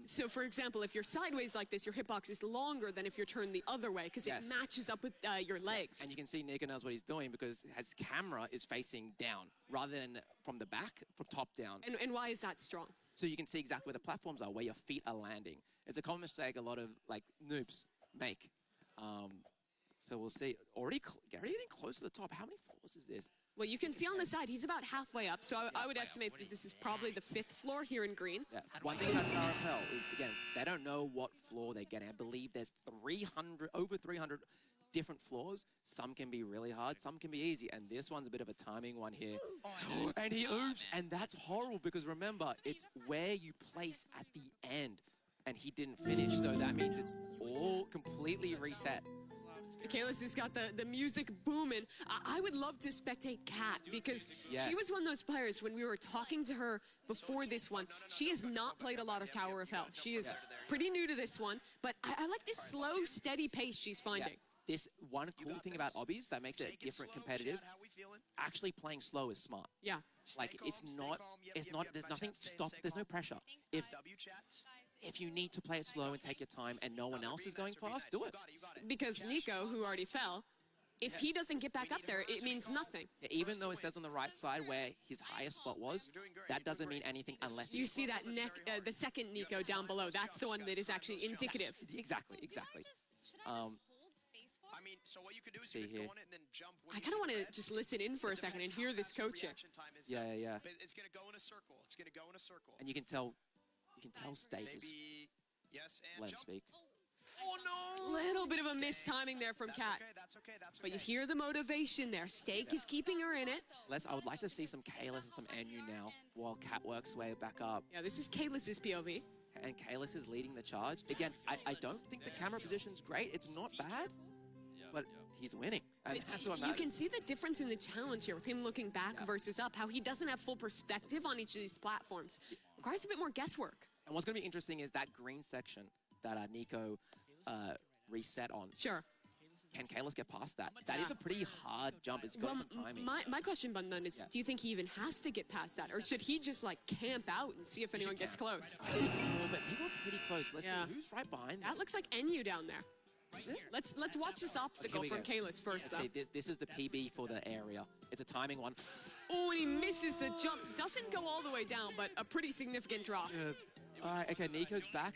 So for example, if you're sideways like this, your hitbox is longer than if you're turned the other way, because it matches up with your legs. And you can see Nico knows what he's doing because his camera is facing down rather than from the back, from top down. And why is that strong? So you can see exactly where the platforms are, where your feet are landing. It's a common mistake a lot of like noobs make. So we'll see. Already getting close to the top. How many floors is this? Well, you can see on the side, he's about halfway up, so I would estimate that this is probably the 5th floor here in green. Yeah. One thing about Tower of Hell is, again, they don't know what floor they're getting. I believe there's over 300 different floors. Some can be really hard, some can be easy, and this one's a bit of a timing one here. And he oops, and that's horrible because remember, it's where you place at the end, and he didn't finish, so that means it's all completely reset. Kalis has got the music booming. I would love to spectate Kat because she was one of those players when we were talking to her before this one. She has not played a lot of Tower of Hell. She is pretty new to this one, but I like this slow, steady pace she's finding. Yeah. This one cool thing about obbies that makes it different competitive, actually playing slow is smart. Yeah. Like, there's nothing to stop, there's no pressure. If you need to play it slow and take your time and no one else is going fast, do it. Because Nico, who already fell, if he doesn't get back up there, it means nothing. Yeah, even though it says on the right side where his highest spot was, that doesn't mean anything unless you see that the second Nico down below. That's the one that is actually indicative. Exactly. I mean, so what you could do is see you could here. go on it and then jump. I kind of want to just listen in for a second and hear this coaching. Yeah. It's going to go in a circle. It's going to go in a circle. And you can tell state is Maybe, yes, and let him jump. speak. Oh, no! Little bit of a missed timing there from Kat. That's okay. But you hear the motivation there. Stake is keeping her in it. I would like to see some Kalis and some Anu now while Kat works way back up. Yeah, this is Kalis's POV. And Kalis is leading the charge. Again, I don't think the camera position's great. It's not bad, but he's winning. And that's what you can see the difference in the challenge here with him looking back versus up, how he doesn't have full perspective on each of these platforms. Requires a bit more guesswork. And what's going to be interesting is that green section that Nico reset on. Sure. Can Kalis get past that? That is a pretty hard jump. It's got some timing. My question, Bundan, is do you think he even has to get past that? Or should he just, like, camp out and see if anyone gets close? But people are pretty close. Let's see who's right behind that. Looks like NU down there. Is it? Let's watch this obstacle from Kalis first, though. This is the PB for the area. It's a timing one. Oh, and he misses the jump. Doesn't go all the way down, but a pretty significant drop. All right, okay, Nico's back.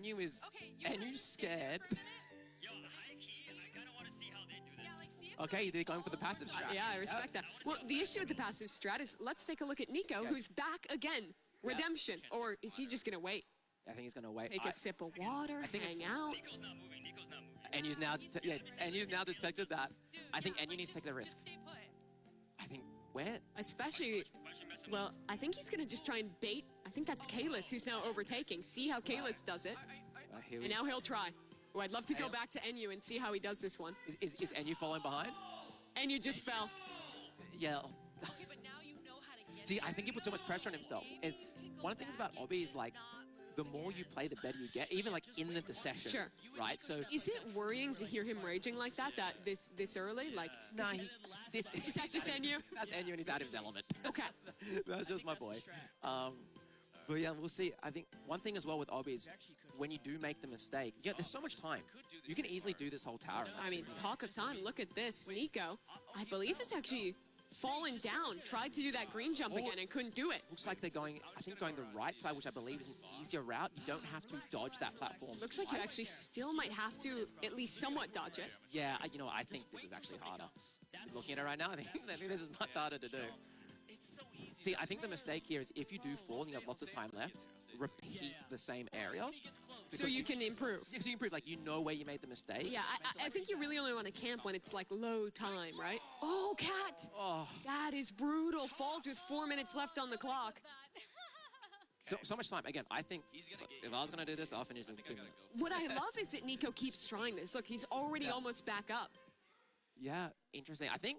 Nu's scared. Okay, they're going for the passive strat. Yeah, I respect that. Well, the issue with the passive strat is, let's take a look at Nico, who's back again. Redemption. Or is he just going to wait? I think he's going to wait. Take a sip of water, hang out. Nu's now detected that. I think Nu needs to take the risk. I think, where? Especially, well, I think he's going to just try and bait. I think that's Kalis who's now overtaking. See how Kalis does it. And now he'll try. Oh, I'd love to go back to NU and see how he does this one. Is NU falling behind? NU just fell. Yeah. See, I think he put too much pressure on himself. And one of the things about Obby is, like, the more you play, the better you get, even, like, in the session. Sure. Right? So is it worrying to hear him raging like that this early? Like, nah, is that just NU? That's NU and he's out of his element. Okay. That's just my boy. But yeah, we'll see. I think one thing as well with Obby is when you do make the mistake, there's so much time. You can easily do this whole tower. I mean, talk of time. Look at this. Nico, I believe it's actually fallen down. Tried to do that green jump again and couldn't do it. Looks like they're going the right side, which I believe is an easier route. You don't have to dodge that platform. Looks like you actually still might have to at least somewhat dodge it. Yeah, I think this is actually harder. Looking at it right now, I think this is much harder to do. See, I think the mistake here is if you do fall and you have lots of time left, repeat the same area. So you can improve. Yeah, so you improve, like, you know where you made the mistake. Yeah, I think you really only want to camp when it's, like, low time, right? Oh, Kat! Oh. That is brutal. Falls with 4 minutes left on the clock. So much time. Again, I think if I was going to do this, I'll finish in 2 minutes. What I love is that Nico keeps trying this. Look, he's already almost back up. Yeah, interesting. I think,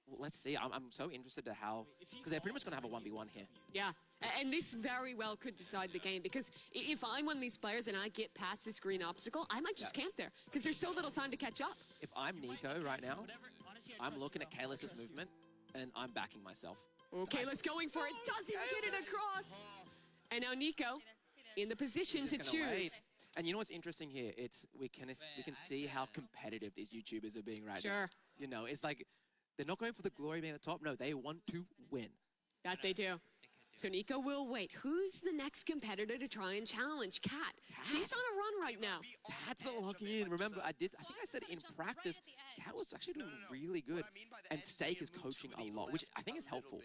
well, let's see. I'm so interested to how, because they're pretty much going to have a 1v1 here. Yeah, and this very well could decide the game, because if I'm one of these players and I get past this green obstacle, I might just camp there, because there's so little time to catch up. If I'm Nico right now, I'm looking at Kalis's movement, and I'm backing myself. Oh, Kalis going for it, doesn't get it across. And now Nico in the position to choose. Wait. And you know what's interesting here? We can see how competitive these YouTubers are being right now. Sure. You know, it's like they're not going for the glory of being at the top. No, they want to win. That they do. So Nico will wait. Who's the next competitor to try and challenge? Kat. She's on a run right now. That's a lucky in. Remember, I think I said in practice, Cat was actually doing really good. And Steak is coaching a lot, which I think is helpful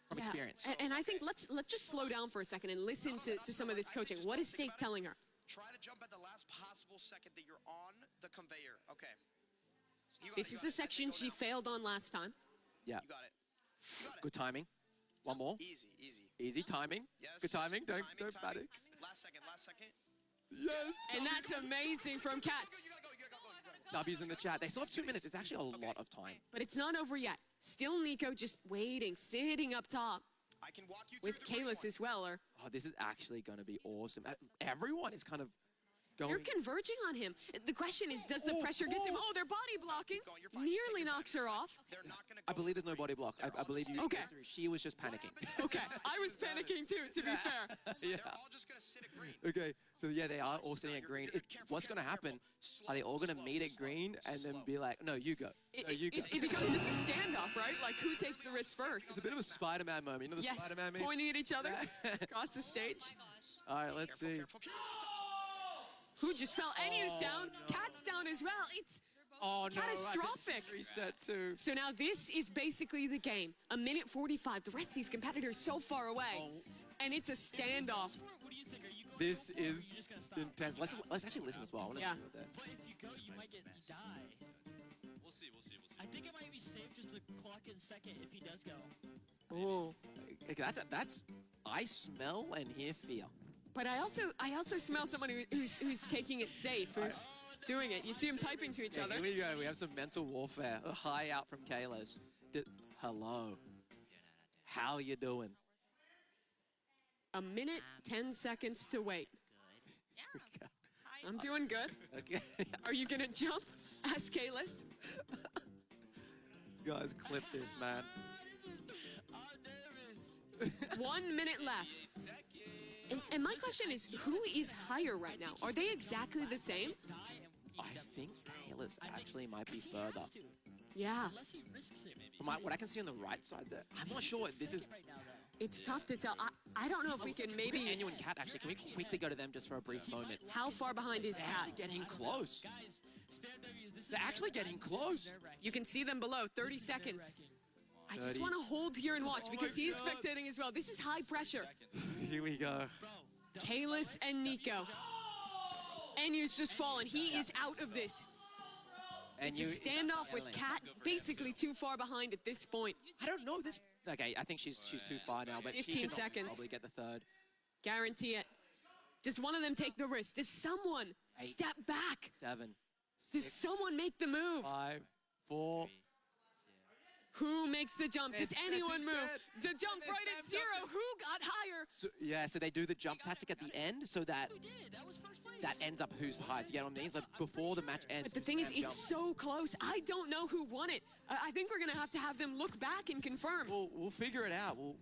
from experience. And I think let's just slow down for a second and listen to some of this coaching. What is Steak telling her? Try to jump at the last possible second that you're on the conveyor. Okay. This is the section she failed on last time. Yeah. You got it. Good timing. One more. Easy, easy. Easy timing. Yes. Good timing. Don't panic. Last second, last second. Yes. And that's amazing from Cat. You gotta go, you gotta go. W's in the chat. They still have 2 minutes. It's actually a lot of time. But it's not over yet. Still Nico just waiting, sitting up top I can walk you with through the Kalis as well. Or Oh, this is actually going to be awesome. Everyone is kind of going. you're converging on him. The question is, does the pressure get him? Oh, they're body blocking. Nearly knocks her off. They're not gonna I go believe there's no body block. I believe you. Okay. She was just panicking. Okay, I was panicking too, to be fair. Yeah. They're all just gonna sit at green. Okay. So yeah, they are all sitting at green. What's going to happen? Are they all going to meet at green and then be like, no, you go. No, you go. It becomes just a standoff, right? Like, who takes the risk first? It's a bit of a Spider-Man moment. You know the Yes, Spider-Man meme? pointing at each other across the stage. Oh my gosh. All right, let's see. Careful. Who just fell? Anyu's down. Cat's down as well. It's Oh no! catastrophic. Reset too. So now this is basically the game. 1:45. The rest of these competitors so far away. And it's a standoff. What do you think? Are you going This to go, or are is you just gonna stop? intense. Let's actually listen as well. I want to Yeah. see what that. But if you go, you might get die. We'll see. I think it might be safe just to clock in second if he does go. Oh. Okay, that's. I smell and hear fear. But I also smell someone who's taking it safe, who's doing it. You see them typing to each other. Here we go. We have some mental warfare. A high out from Kalos. Hello. How you doing? 1:10 to wait. I'm doing good. Okay. Are you gonna jump? Ask Kalis. Guys, clip this, man. I'm nervous. 1 minute left. And my question is, who is higher right now? Are they exactly the same? Die and I think Kalos actually might be further. Yeah. Unless he risks it. From what I can see on the right side there, I'm not sure what this is. Right now, though. It's tough to tell. I don't know if we can maybe... Anu and Cat, actually, can we quickly go to them just for a brief moment? How far behind is They're Cat? actually getting close. Guys, spam W's. This is They're actually getting close. You can see them below. 30 seconds. I just 30. want to hold here and watch Oh because my he's God. spectating as well. This is high pressure. Here we go. Kalis and Nico. Anyu's just fallen. He is out of this. It's a standoff with Cat basically too far behind at this point. I don't know this. Okay, I think she's too far now, but 15 she should seconds. probably get the third. Guarantee it. Does one of them take the risk? Does someone step back? 7, Does someone make the move? 5, 4. Who makes the jump? Does It's- anyone it's move? dead. The jump It's right at them 0. jumping. Who got higher? So, yeah, so they do the jump tactic at the end, so that Who did? That was first place. that ends up who's the highest. You get what I mean? So before the match ends. But the thing is, spam it's jump. so close. I don't know who won it. I think we're going to have them look back and confirm. We'll figure it out. We'll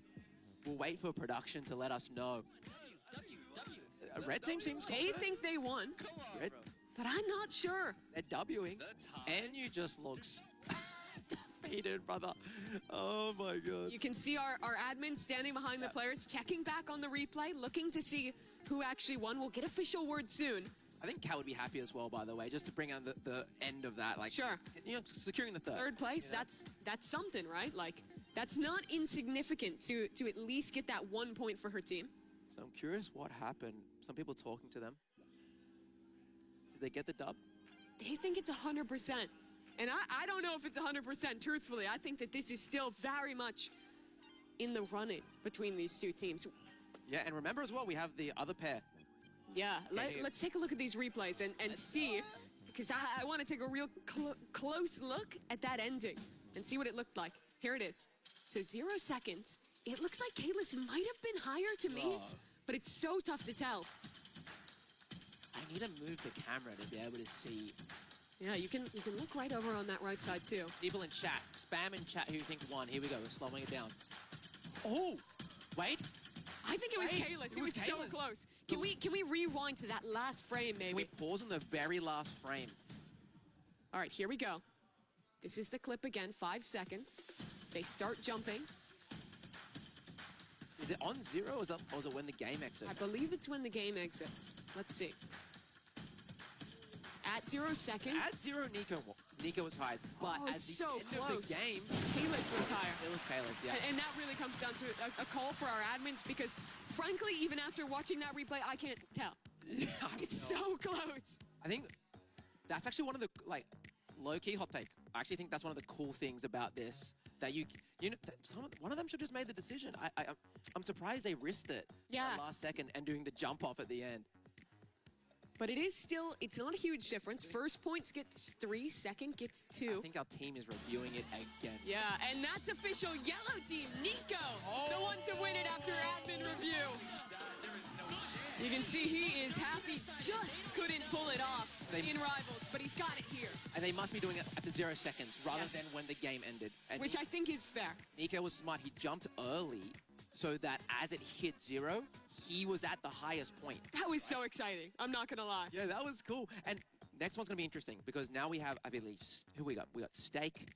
wait for production to let us know. W. Red team seems They confident. think they won, Red, but I'm not sure. they're Wing, and you just looks defeated, brother. Oh my god. You can see our admin standing behind the players, checking back on the replay, looking to see who actually won. We'll get official word soon. I think Cat would be happy as well, by the way, just to bring out the end of that. Like, Sure. You know, securing the third. Third place, that's something, right? Like, that's not insignificant to at least get that 1 point for her team. So I'm curious what happened. Some people talking to them. Did they get the dub? They think it's 100%. And I don't know if it's 100%, truthfully. I think that this is still very much in the running between these two teams. Yeah, and remember as well, we have the other pair. Yeah, Okay. let's take a look at these replays and see, because I want to take a real close look at that ending and see what it looked like. Here it is. So 0 seconds. It looks like Kalis might have been higher to me, but it's so tough to tell. I need to move the camera to be able to see. Yeah, you can look right over on that right side too. People in chat, spam in chat who you think won. Here we go, we're slowing it down. Oh, wait. I think it was Wait, Kalis. it It was was so Kalis. close. Can we rewind to that last frame, Can we maybe? pause on the very last frame? All right, here we go. This is the clip again, 5 seconds. They start jumping. Is it on 0 or is it when the game exits? I believe it's when the game exits. Let's see. at 0 seconds. At 0, Nico was highest, but Oh, at the it's so end close. of the game, Payless was higher. it was Payless, yeah. And that really comes down to a call for our admins because, frankly, even after watching that replay, I can't tell. Yeah, It's so close. I think that's actually one of the, like, low-key hot take. I actually think that's one of the cool things about this, that you know, one of them should just made the decision. I'm surprised they risked it Yeah. at last second and doing the jump off at the end. But it's not a huge difference. First points gets 3, second gets 2. I think our team is reviewing it again. Yeah, and that's official. Yellow team, Nico, the one to win it after admin review. You can see he is happy, just couldn't pull it off in Rivals, but he's got it here. And they must be doing it at the 0 seconds rather Yes. than when the game ended. And Which I think is fair. Nico was smart. He jumped early so that as it hit 0, he was at the highest point. That was so exciting. I'm not going to lie. Yeah, that was cool. And next one's going to be interesting because now we have, I believe, who we got? We got Steak,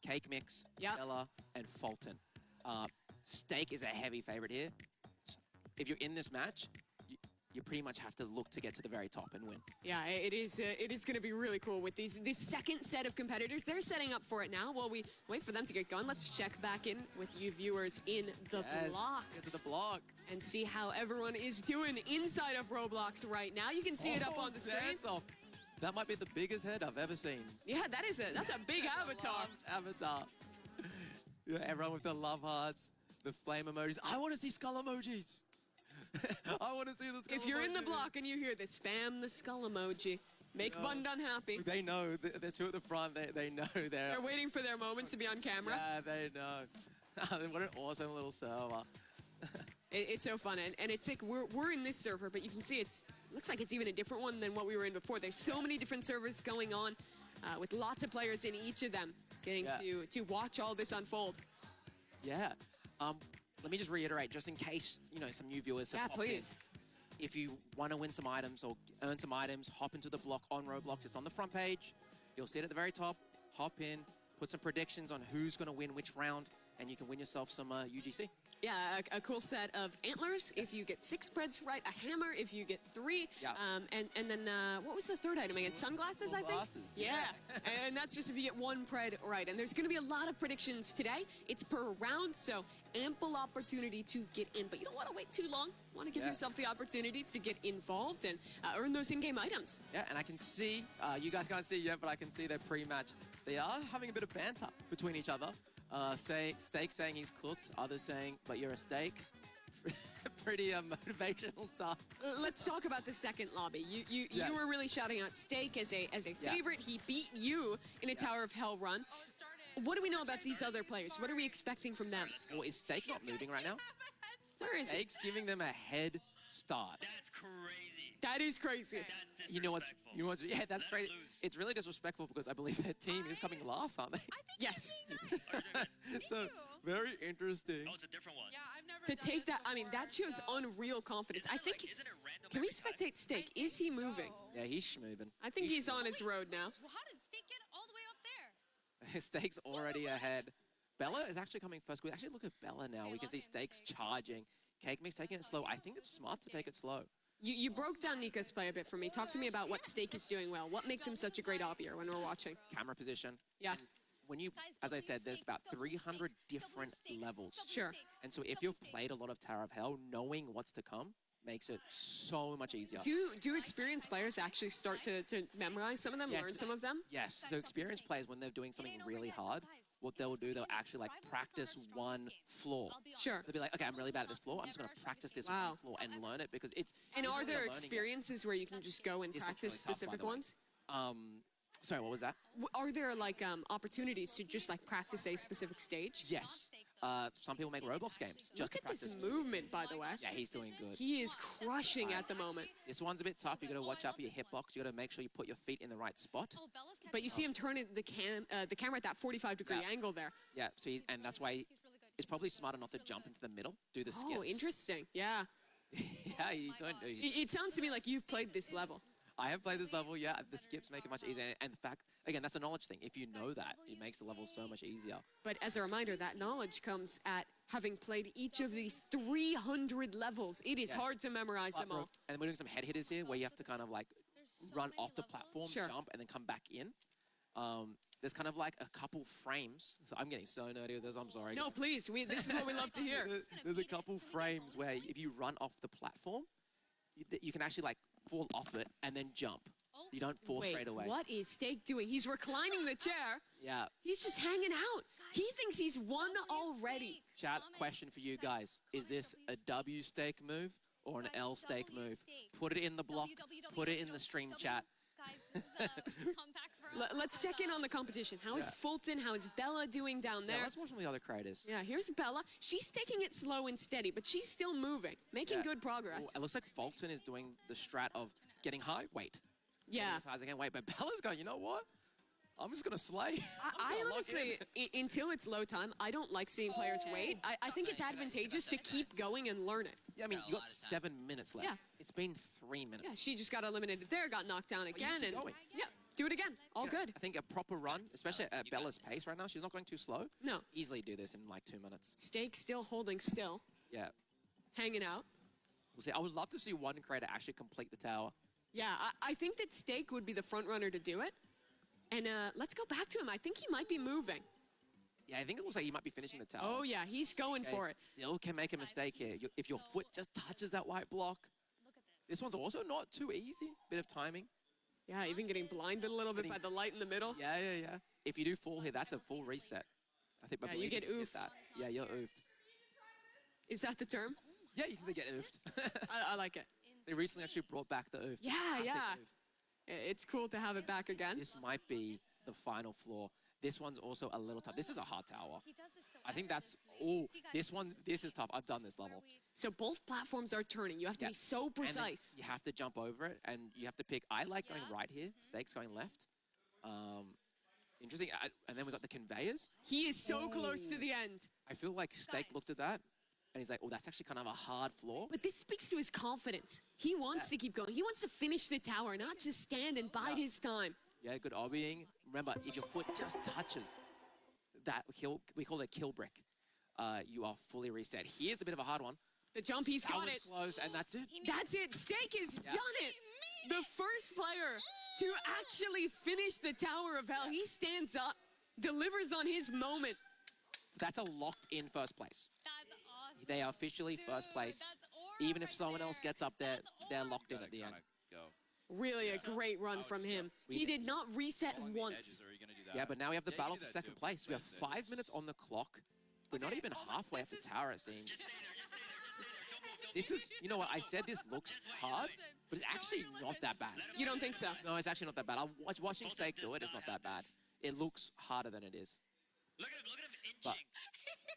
Cake Mix, Yep. Bella, and Fulton. Steak is a heavy favorite here. If you're in this match, you pretty much have to look to get to the very top and win. Yeah, it is going to be really cool with this second set of competitors. They're setting up for it now. While we wait for them to get going, let's check back in with you viewers in the block. Get to the block. And see how everyone is doing inside of Roblox right now. You can see it up on the screen. Dance off. That might be the biggest head I've ever seen. Yeah, that's a big avatar. Avatar. Yeah, everyone with the love hearts, the flame emojis. I want to see skull emojis. I want to see the skull If you're in the emojis. block and you hear this, spam the skull emoji. Make Bundun happy. They know. They're two at the front. They know. They're waiting for their moment to be on camera. Yeah, they know. What an awesome little server. It's so fun, and it's like we're in this server, but you can see it looks like it's even a different one than what we were in before. There's so many different servers going on, with lots of players in each of them, getting to watch all this unfold. Yeah. Let me just reiterate, just in case some new viewers have popped in. Please. If you want to win some items or earn some items, hop into the block on Roblox. It's on the front page. You'll see it at the very top. Hop in, put some predictions on who's going to win which round, and you can win yourself some UGC. Yeah, a cool set of antlers if you get 6 spreads right, a hammer if you get 3, Yeah. And then what was the third item again? Sunglasses, I think? Sunglasses, Yeah, and that's just if you get 1 pred right. And there's going to be a lot of predictions today. It's per round, so ample opportunity to get in. But you don't want to wait too long. You want to give yourself the opportunity to get involved and earn those in-game items. Yeah, and I can see, you guys can't see yet, but I can see their pre-match. They are having a bit of banter between each other. Steak saying he's cooked, others saying, but you're a steak. Pretty motivational stuff. Let's talk about the second lobby. You were really shouting out Steak as a favorite. He beat you in a Tower of Hell run. Oh, it started. What do we know about these other players? What are we expecting from them? Well, is Steak not moving right now? Where is it? Steak's giving them a head start. That's crazy. That is crazy. That's You know what's, disrespectful. yeah, that's crazy. lose. It's really disrespectful because I believe their team is coming last, aren't they? Yes. So, very interesting. Oh, it's a different one. Yeah, I've never To done take this that, I mean, before, that shows so- unreal confidence. I think, Isn't it random can we every time? spectate Steak? Is he moving? Yeah, he's schmoving. I think he's on his road now. Well, how did Steak get all the way up there? Steak's already ahead. Bella is actually coming first. We actually look at Bella now. Okay, We can see look at Steak's Steak. charging. Cake Mix taking it slow. I think it's smart to take it slow. You broke down Nika's play a bit for me. Talk to me about what Steak is doing well. What makes him such a great obbier when we're watching? Camera position. Yeah. And when you, as I said, there's about 300 different levels. Sure. And so if you've played a lot of Tower of Hell, knowing what's to come makes it so much easier. Do experienced players actually start to memorize some of them, Yes. learn some of them? Yes, so experienced players, when they're doing something really hard, what they'll do, they'll actually like practice one floor. Sure. They'll be like, okay, I'm really bad at this floor. I'm just going to practice this Wow. one floor and learn it because it's. And it's are really a there learning experiences where you can just go and This is practice really tough, by specific the way. ones? Sorry, what was that? Are there like opportunities to just like practice a specific stage? Yes. Some people make Roblox games just Look to at practice. this movement, by the way. Yeah, he's doing good. He is crushing at the moment. This one's a bit tough. You got to watch out for your hitbox. You got to make sure you put your feet in the right spot. Oh, Bella's catching But you see him turning the camera at that 45-degree Yeah. angle there. Yeah, so and that's why He's really good. it's probably smarter not to jump into the middle, do the skips. Oh, interesting. Yeah. Yeah, he's doing. It sounds to me like you've played this level. I have played this level. Yeah, the skips make it much easier. And the fact, again, that's a knowledge thing. If you know that, it makes the level so much easier. But as a reminder, that knowledge comes at having played each of these 300 levels. It is Yes. hard to memorize them all. And we're doing some head hitters here, where you have to kind of like run off the platform, Sure. jump, and then come back in. There's kind of like a couple frames. So I'm getting so nerdy with this. I'm sorry. No, please. This is what we love to hear. There's a couple frames where if you run off the platform, you can actually like fall off it and then jump. You don't fall Wait, straight away. what is Steak doing? He's reclining the chair. Yeah. He's just hanging out. He thinks he's won already. Chat, question for you guys. Is this a W Steak move or an L Steak move? Put it in the block. Put it in the stream chat. Guys, this is a comeback for us. Let's check in on the competition. How is Fulton? How is Bella doing down there? Yeah, let's watch some of the other creators. Yeah, here's Bella. She's taking it slow and steady, but she's still moving, making good progress. Oh, it looks like Fulton is doing the strat of getting high, wait. Yeah. Getting again, wait, but Bella's going, you know what? I'm just going to slay. I honestly, until it's low time, I don't like seeing players wait. I think it's advantageous to keep going and learn it. Yeah, I mean, you got 7 minutes left. Yeah. It's been 3 minutes. Yeah, she just got eliminated there, got knocked down again, keep and going. yeah, do it again. All good. I think a proper run, especially at Bella's pace right now, she's not going too slow. No. Easily do this in like 2 minutes. Steak still holding still, Yeah. hanging out. We'll see. I would love to see one creator actually complete the tower. Yeah, I think that Steak would be the front runner to do it. And let's go back to him. I think he might be moving. Yeah, I think it looks like he might be finishing the tower. Oh, yeah, he's going for it. Still can make a mistake here. If your foot just touches that white block. Look at this. This one's also not too easy. Bit of timing. Yeah, even getting blinded a little bit by the light in the middle. Yeah. If you do fall here, that's a full reset. I think Yeah, you get oofed. that. Yeah, you're oofed. Is that the term? Yeah, you can say get oofed. I like it. They recently actually brought back the oof. Yeah, Classic yeah. oof. It's cool to have it back again. This might be the final floor. This one's also a little tough. This is a hard tower. He does this so I think that's, this is tough. I've done this level. So both platforms are turning. You have to be so And then precise. you have to jump over it, and you have to pick. I like going right here. Steak's going left. Interesting. And then we got the conveyors. He is so close to the end. I feel like Steak looked at that, and he's like, oh, that's actually kind of a hard floor. But this speaks to his confidence. He wants to keep going. He wants to finish the tower, not just stand and bide his time. Yeah, good obbying. Remember, if your foot just touches that kill, we call it a kill brick, you are fully reset. Here's a bit of a hard one. The jump, he's That got was it. close, and that's it. That's it. Steak has done it. The first player to actually finish the Tower of Hell. He stands up, delivers on his moment. So that's a locked-in first place. That's awesome. They are officially first place. That's aura Even if right someone else there. gets up there, That's they're aura. locked in at the end. Go. Really a great run from him. He did not reset Along the once. edges, are you gonna do that? Yeah, but now we have the Yeah, you battle do for that second too. place. We have That's it. 5 minutes on the clock. We're not even halfway up the tower, it seems. This is, you know what, I said this looks hard, but it's actually not that bad. You don't think so? No, it's actually not that bad. I'm watching Steak do it, it's not that bad. It looks harder than it is. Look at him inching. But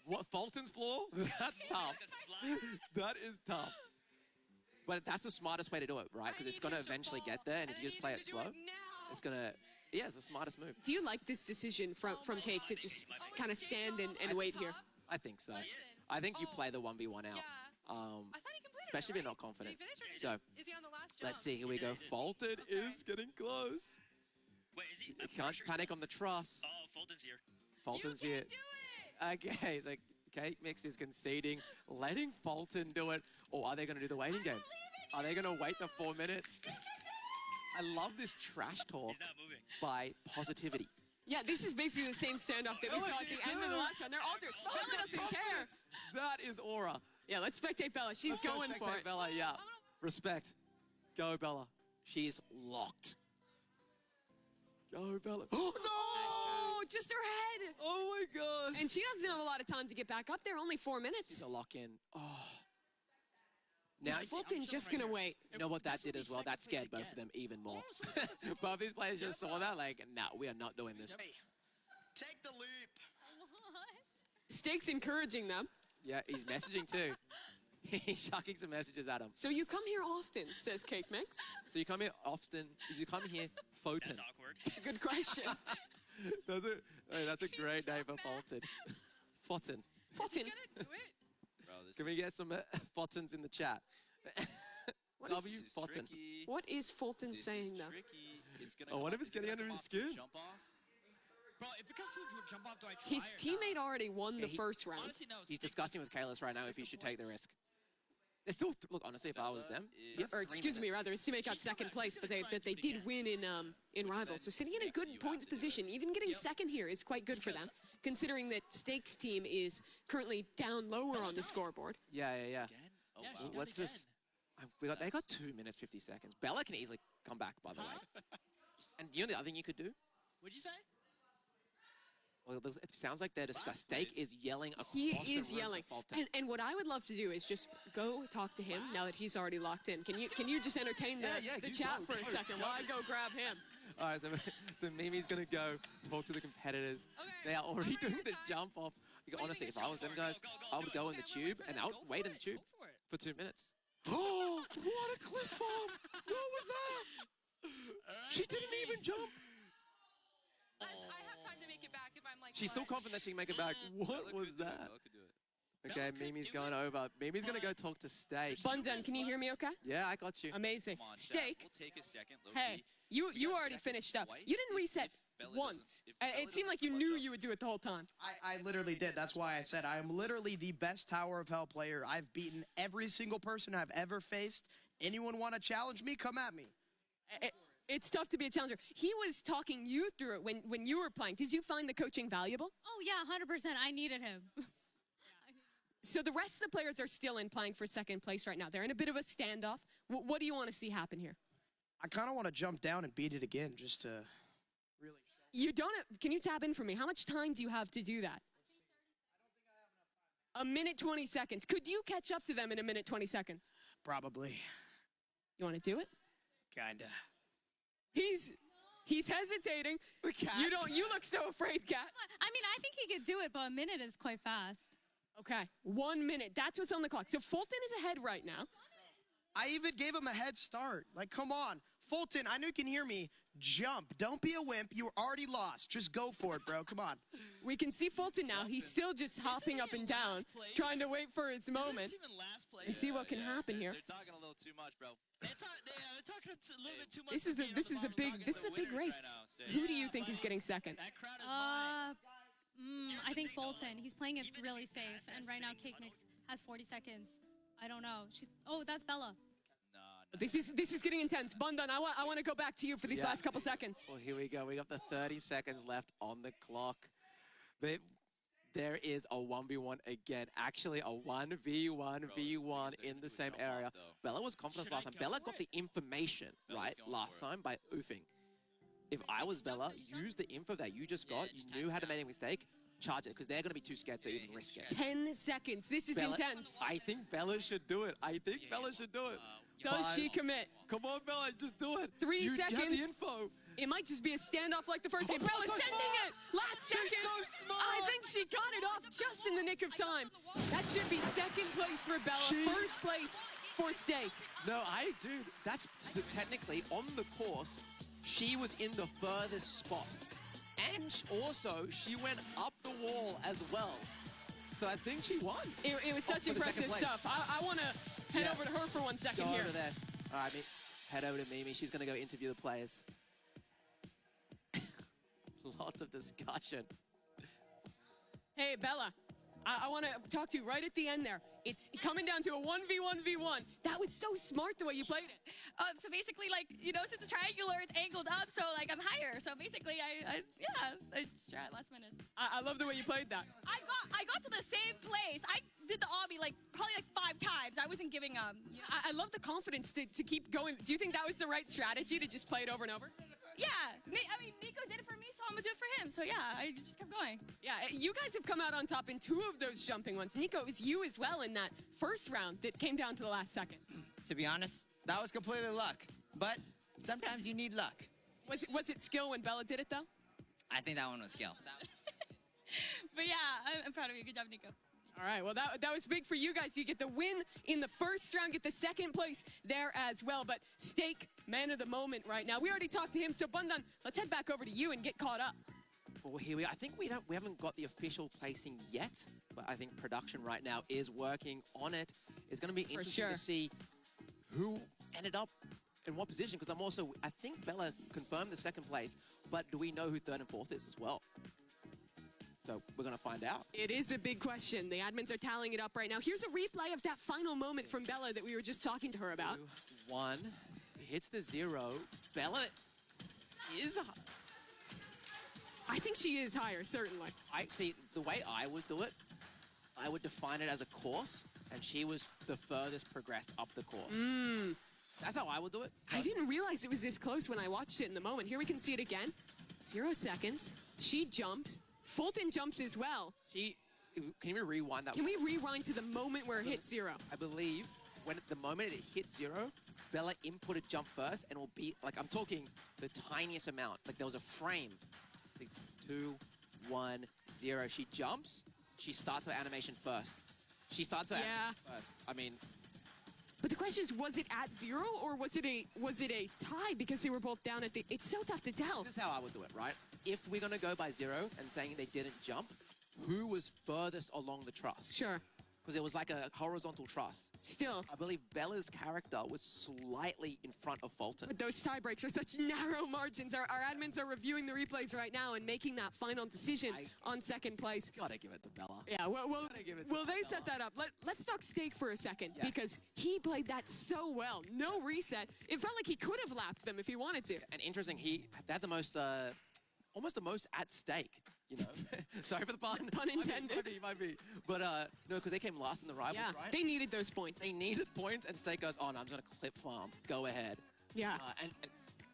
what, Fulton's floor? That's tough. That is tough. But that's the smartest way to do it, right? Because it's going to eventually get there, and if you just play it slow, it's going to... Yeah, it's the smartest move. Do you like this decision from Cake to just kind of stand and wait here? I think so. I think you play the 1v1 out. I thought he completed Especially it, if you're not right? confident. Did he finish or So, is he on the last jump? let's see, here we go. Fulton is getting close. Wait, is he? You can't panic on the truss. Oh, Fulton's here. Fulton's you here. can do it! Okay, so Cake Mix is conceding, letting Fulton do it. Or are they going to do the waiting game? Are they going to wait the 4 minutes? I love this trash talk He's not moving. by positivity. Yeah, this is basically the same standoff that we saw at the end of the last one. They're altered. Bella doesn't care. That is aura. Yeah, let's spectate Bella. She's Let's go going for spectate it. Bella, yeah. Respect. Go, Bella. She's locked. Go, Bella. Oh, no! Oh, just her head. Oh, my God. And she doesn't have a lot of time to get back up there. Only 4 minutes. It's a lock in. Oh. Now, Is Fulton just going to wait? you know what that did as well? That scared both of them even more. Both these players just saw that, like, nah, we are not doing this. Hey, take the leap. Steak's encouraging them. Yeah, he's messaging too. He's chucking some messages at him. So you come here often, says Cake Mix. So you come here often. You come here, Fulton. That's awkward. Good question. That's a great name for Fulton. Fulton. Fulton. Gonna do it? Bro, this Can we get some Fultons in the chat? What W is, is Fulton. tricky. what is Fulton This saying is though? tricky. It's gonna I come wonder up- if it's getting gonna under come his off skin. Jump off. Bro, if it comes to a jump off, do I try His or not? teammate already won the he- first round. Honestly, no. He's Steak discussing with Kalis right now if he should take the risk. They're still, look, honestly, if I was them, Yeah, or excuse me, rather, Sime got second place, but they did win in Rivals. So sitting in a good points position, even getting second here is quite good for them, considering that Stakes' team is currently down lower on the scoreboard. Yeah. Oh, Yeah, she wow. done Let's again. just, they got 2 minutes, 50 seconds. Bella can easily come back, by the way. And you know the other thing you could do? What'd you say? Well, it sounds like they're discussing. Stake is yelling across He the is room yelling. for Fulton. And what I would love to do is just go talk to him now that he's already locked in. Can you just entertain the you chat go, for a second while I go grab him? All right, so Mimi's going to go talk to the competitors. Okay, They are already I'm ready doing to the go. jump off. do you Honestly, think if I I was should them do? guys, I would go in the tube and I would wait in the tube Go for it. for 2 minutes. Oh, what a clip farm! What was that? She didn't even jump. I have time to make it back if I'm like. She's so clutch. confident that she can make it back. What was that? Bella could do it. Okay, Mimi's going over. Mimi's going to go talk to Stake. Bundun, can you hear me okay? Yeah, I got you. Amazing. Come on, chat. Steak, We'll take a second. hey, We you got already second finished up. twice. You didn't reset If Bella once. doesn't- if Bella It seemed like doesn't you clutch knew up- you would do it the whole time. I literally did. That's why I said I am literally the best Tower of Hell player. I've beaten every single person I've ever faced. Anyone want to challenge me? Come at me. It's tough to be a challenger. He was talking you through it when you were playing. Did you find the coaching valuable? Oh, yeah, 100%. I needed him. So the rest of the players are still in playing for second place right now. They're in a bit of a standoff. What do you want to see happen here? I kind of want to jump down and beat it again just to really show. You don't have, can you tab in for me? How much time do you have to do that? A minute 20 seconds. Could you catch up to them in a minute 20 seconds? Probably. You want to do it? Kinda. He's hesitating. You look so afraid, Kat. I mean, I think he could do it, but a minute is quite fast. Okay, 1 minute. That's what's on the clock. So Fulton is ahead right now. I even gave him a head start. Like, come on. Fulton, I know you can hear me. Jump. Don't be a wimp. You were already lost. Just go for it, bro. Come on. We can see Fulton now. He's still just hopping up and down, trying to wait for his moment and see what can happen here. They're talking a little too much, bro. They're talking a little bit too much. This is a big race. Who do you think is getting second? That crowd is mine. I think Fulton. He's playing it really safe, and right now Cake Mix has 40 seconds. I don't know. Oh, that's Bella. This is getting intense. Bundun, I want to go back to you for these last couple seconds. Well, here we go. We got the 30 seconds left on the clock. There is a 1v1 again. Actually, a 1v1 in the same area. Bella was confident last time. Bella got the information, right, last time by oofing. If I was Bella, use the info that you just got. You knew how to make a mistake. Charge it, because they're going to be too scared to even risk it. 10 seconds. This is Bella, intense. I think Bella should do it. Bella should do it. Does she commit? Come on, Bella, just do it. 3 seconds. You have the info. It might just be a standoff like the first game. Bella's so sending smart. it. Last second. She's so smart. I think she got it off just in the nick of time. That should be second place for Bella. First place for Steak. No, dude, that's technically on the course. She was in the furthest spot. And also, she went up the wall as well. So I think she won. It was such for the second impressive place. stuff. I want to head over to her for 1 second Go here. over there. All right, head over to Mimi. She's going to go interview the players. Lots of discussion. Hey, Bella, I want to talk to you right at the end there. It's coming down to a 1v1v1. That was so smart the way you played it. So basically, like, since it's triangular, it's angled up, so, like, I'm higher. So basically, I just tried last minute. I love the way you played that. I got to the same place. I did the obby, probably 5 times. I wasn't giving up. I love the confidence to keep going. Do you think that was the right strategy to just play it over and over? Yeah. I mean, Nico did it for me, so I'm going to do it for him. So, yeah, I just kept going. Yeah, you guys have come out on top in 2 of those jumping ones. Nico, it was you as well in that first round that came down to the last second. To be honest, that was completely luck. But sometimes you need luck. Was it skill when Bella did it, though? I think that one was skill. But, yeah, I'm proud of you. Good job, Nico. All right, well, that was big for you guys. You get the win in the first round, get the second place there as well. But Steak, man of the moment right now. We already talked to him, so Bundun, let's head back over to you and get caught up. Well, here we are. I think we haven't got the official placing yet, but I think production right now is working on it. It's going to be interesting to see who ended up in what position, because I think Bella confirmed the second place, but do we know who 3rd and 4th is as well? So we're going to find out. It is a big question. The admins are tallying it up right now. Here's a replay of that final moment from Bella that we were just talking to her about. 1, hits the 0. Bella is... I think she is higher, certainly. I see, the way I would do it, I would define it as a course, and she was the furthest progressed up the course. That's how I would do it. I didn't realize it was this close when I watched it in the moment. Here we can see it again. 0 seconds. She jumps. Fulton jumps as well. Can you rewind that? Can we rewind to the moment where it hit 0? I believe when the moment it hit 0, Bella inputted jump first, and it will be, like, I'm talking the tiniest amount. Like, there was a frame. 2, 1, 0. She jumps. She starts her animation first. She starts her animation first. I mean... But the question is, was it at 0 or was it a tie because they were both down at the... It's so tough to tell. This is how I would do it, right? If we're going to go by 0 and saying they didn't jump, who was furthest along the truss? Sure. Because it was like a horizontal truss. Still. I believe Bella's character was slightly in front of Fulton. But those tie breaks are such narrow margins. Our admins are reviewing the replays right now and making that final decision on second place. Gotta give it to Bella. Yeah, will they set that up? Let's talk Steak for a second, because he played that so well. No reset. It felt like he could have lapped them if he wanted to. And interesting, they had the most, almost the most at stake. You know, sorry for the pun. Pun intended. Might be. But no, because they came last in the rivals, right? They needed those points. They needed points, and Steak goes, "Oh no, I'm just gonna clip farm. Go ahead." Yeah.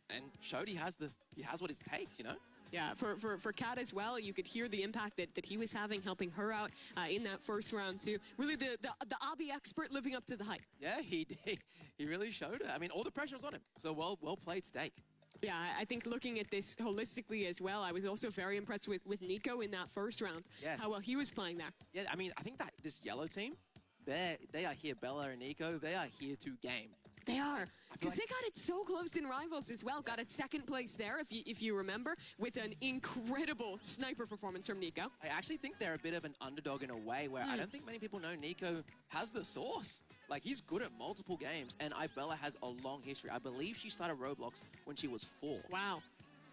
And Shody has what it takes, you know. Yeah, for Kat as well, you could hear the impact that he was having, helping her out in that first round too. Really, the obby expert living up to the hype. Yeah, he did. He really showed it. I mean, all the pressure was on him. So well played, Steak. Yeah, I think looking at this holistically as well, I was also very impressed with Nico in that first round. Yes. How well he was playing there. Yeah, I mean, I think that this yellow team, they are here, Bella and Nico, they are here to game. They are, because they got it so close in rivals as well. Got a second place there, if you remember, with an incredible sniper performance from Nico. I actually think they're a bit of an underdog in a way where I don't think many people know Nico has the sauce. Like, he's good at multiple games, and Bella has a long history. I believe she started Roblox when she was 4. Wow.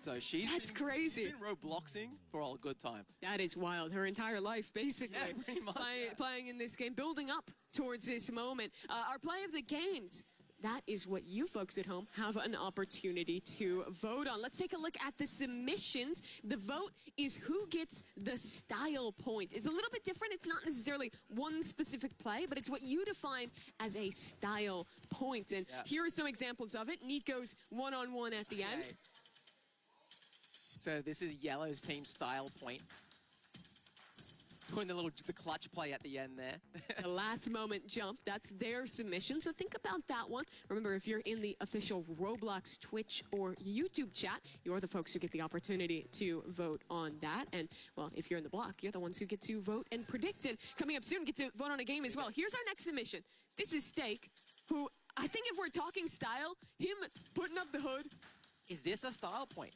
So That's crazy. She's been Robloxing for a good time. That is wild. Her entire life, basically. Yeah, pretty much. Playing in this game, building up towards this moment. Our play of the games. That is what you folks at home have an opportunity to vote on. Let's take a look at the submissions. The vote is who gets the style point. It's a little bit different. It's not necessarily one specific play, but it's what you define as a style point. And here are some examples of it. Nico's one-on-one at the end. So this is Yellow's team style point. Doing the clutch play at the end there. The last moment jump, that's their submission. So think about that one. Remember, if you're in the official Roblox, Twitch, or YouTube chat, you're the folks who get the opportunity to vote on that. And, well, if you're in the block, you're the ones who get to vote and predict. And coming up soon, get to vote on a game as well. Here's our next submission. This is Steak, who I think if we're talking style, him putting up the hood. Is this a style point?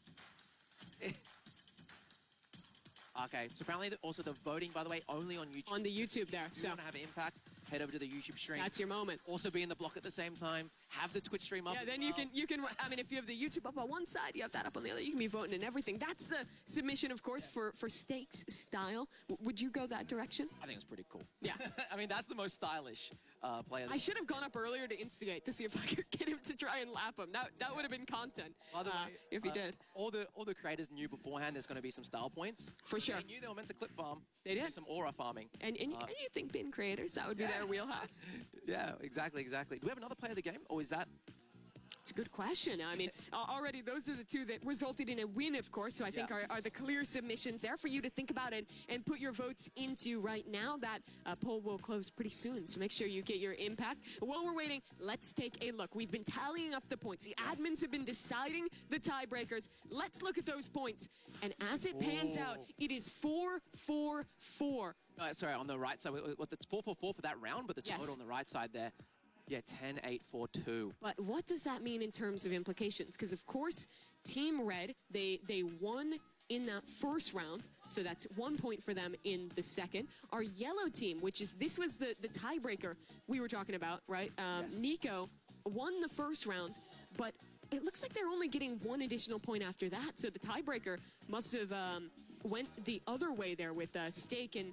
Okay, so apparently also the voting, by the way, only on YouTube. On the YouTube there, If you want to have an impact, head over to the YouTube stream. That's your moment. Also be in the block at the same time. Have the Twitch stream up. Yeah, then you can. I mean, if you have the YouTube up on one side, you have that up on the other. You can be voting and everything. That's the submission, of course, for Steak's style. Would you go that direction? I think it's pretty cool. Yeah. I mean, that's the most stylish player. I should have gone up earlier to instigate to see if I could get him to try and lap him. That would have been content. By the way, if he did. All the creators knew beforehand there's going to be some style points. For sure. They knew they were meant to clip farm. They did. Do some aura farming. And you think being creators, that would be their wheelhouse. Yeah, exactly. Do we have another player of the game, or is that... It's a good question. I mean, already those are the two that resulted in a win, of course, so I think are the clear submissions there for you to think about and put your votes into right now. That poll will close pretty soon, so make sure you get your impact. While we're waiting, let's take a look. We've been tallying up the points. The admins have been deciding the tiebreakers. Let's look at those points. And as it pans out, it is 4-4-4. Sorry, on the right side, what the 4-4-4 for that round, but the total on the right side there. Yeah, 10-8-4-2. But what does that mean in terms of implications? Because, of course, Team Red, they won in that first round, so that's 1 point for them in the second. Our yellow team, this was the tiebreaker we were talking about, right? Nico won the first round, but it looks like they're only getting 1 additional point after that, so the tiebreaker must have went the other way there with Stake and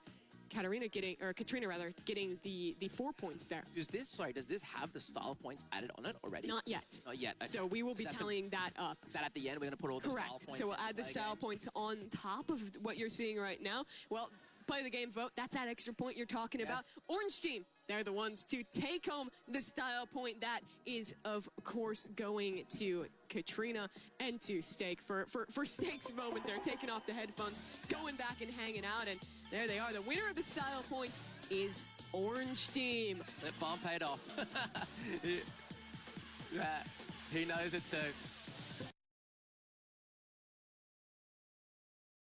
Katrina getting the 4 points there. Does this have the style points added on it already? Not yet. Not yet. Okay. So we will be tallying that up. That at the end, we're going to put all the style Correct. points. So we'll add the style points on top of what you're seeing right now. Well, play the game vote. That's that extra point you're talking about. Orange team, they're the ones to take home the style point. That is, of course, going to Katrina and to Stake. For Stake's moment, they're taking off the headphones, going back and hanging out, and there they are. The winner of the style point is Orange team. That farm paid off. Yeah, he knows it too.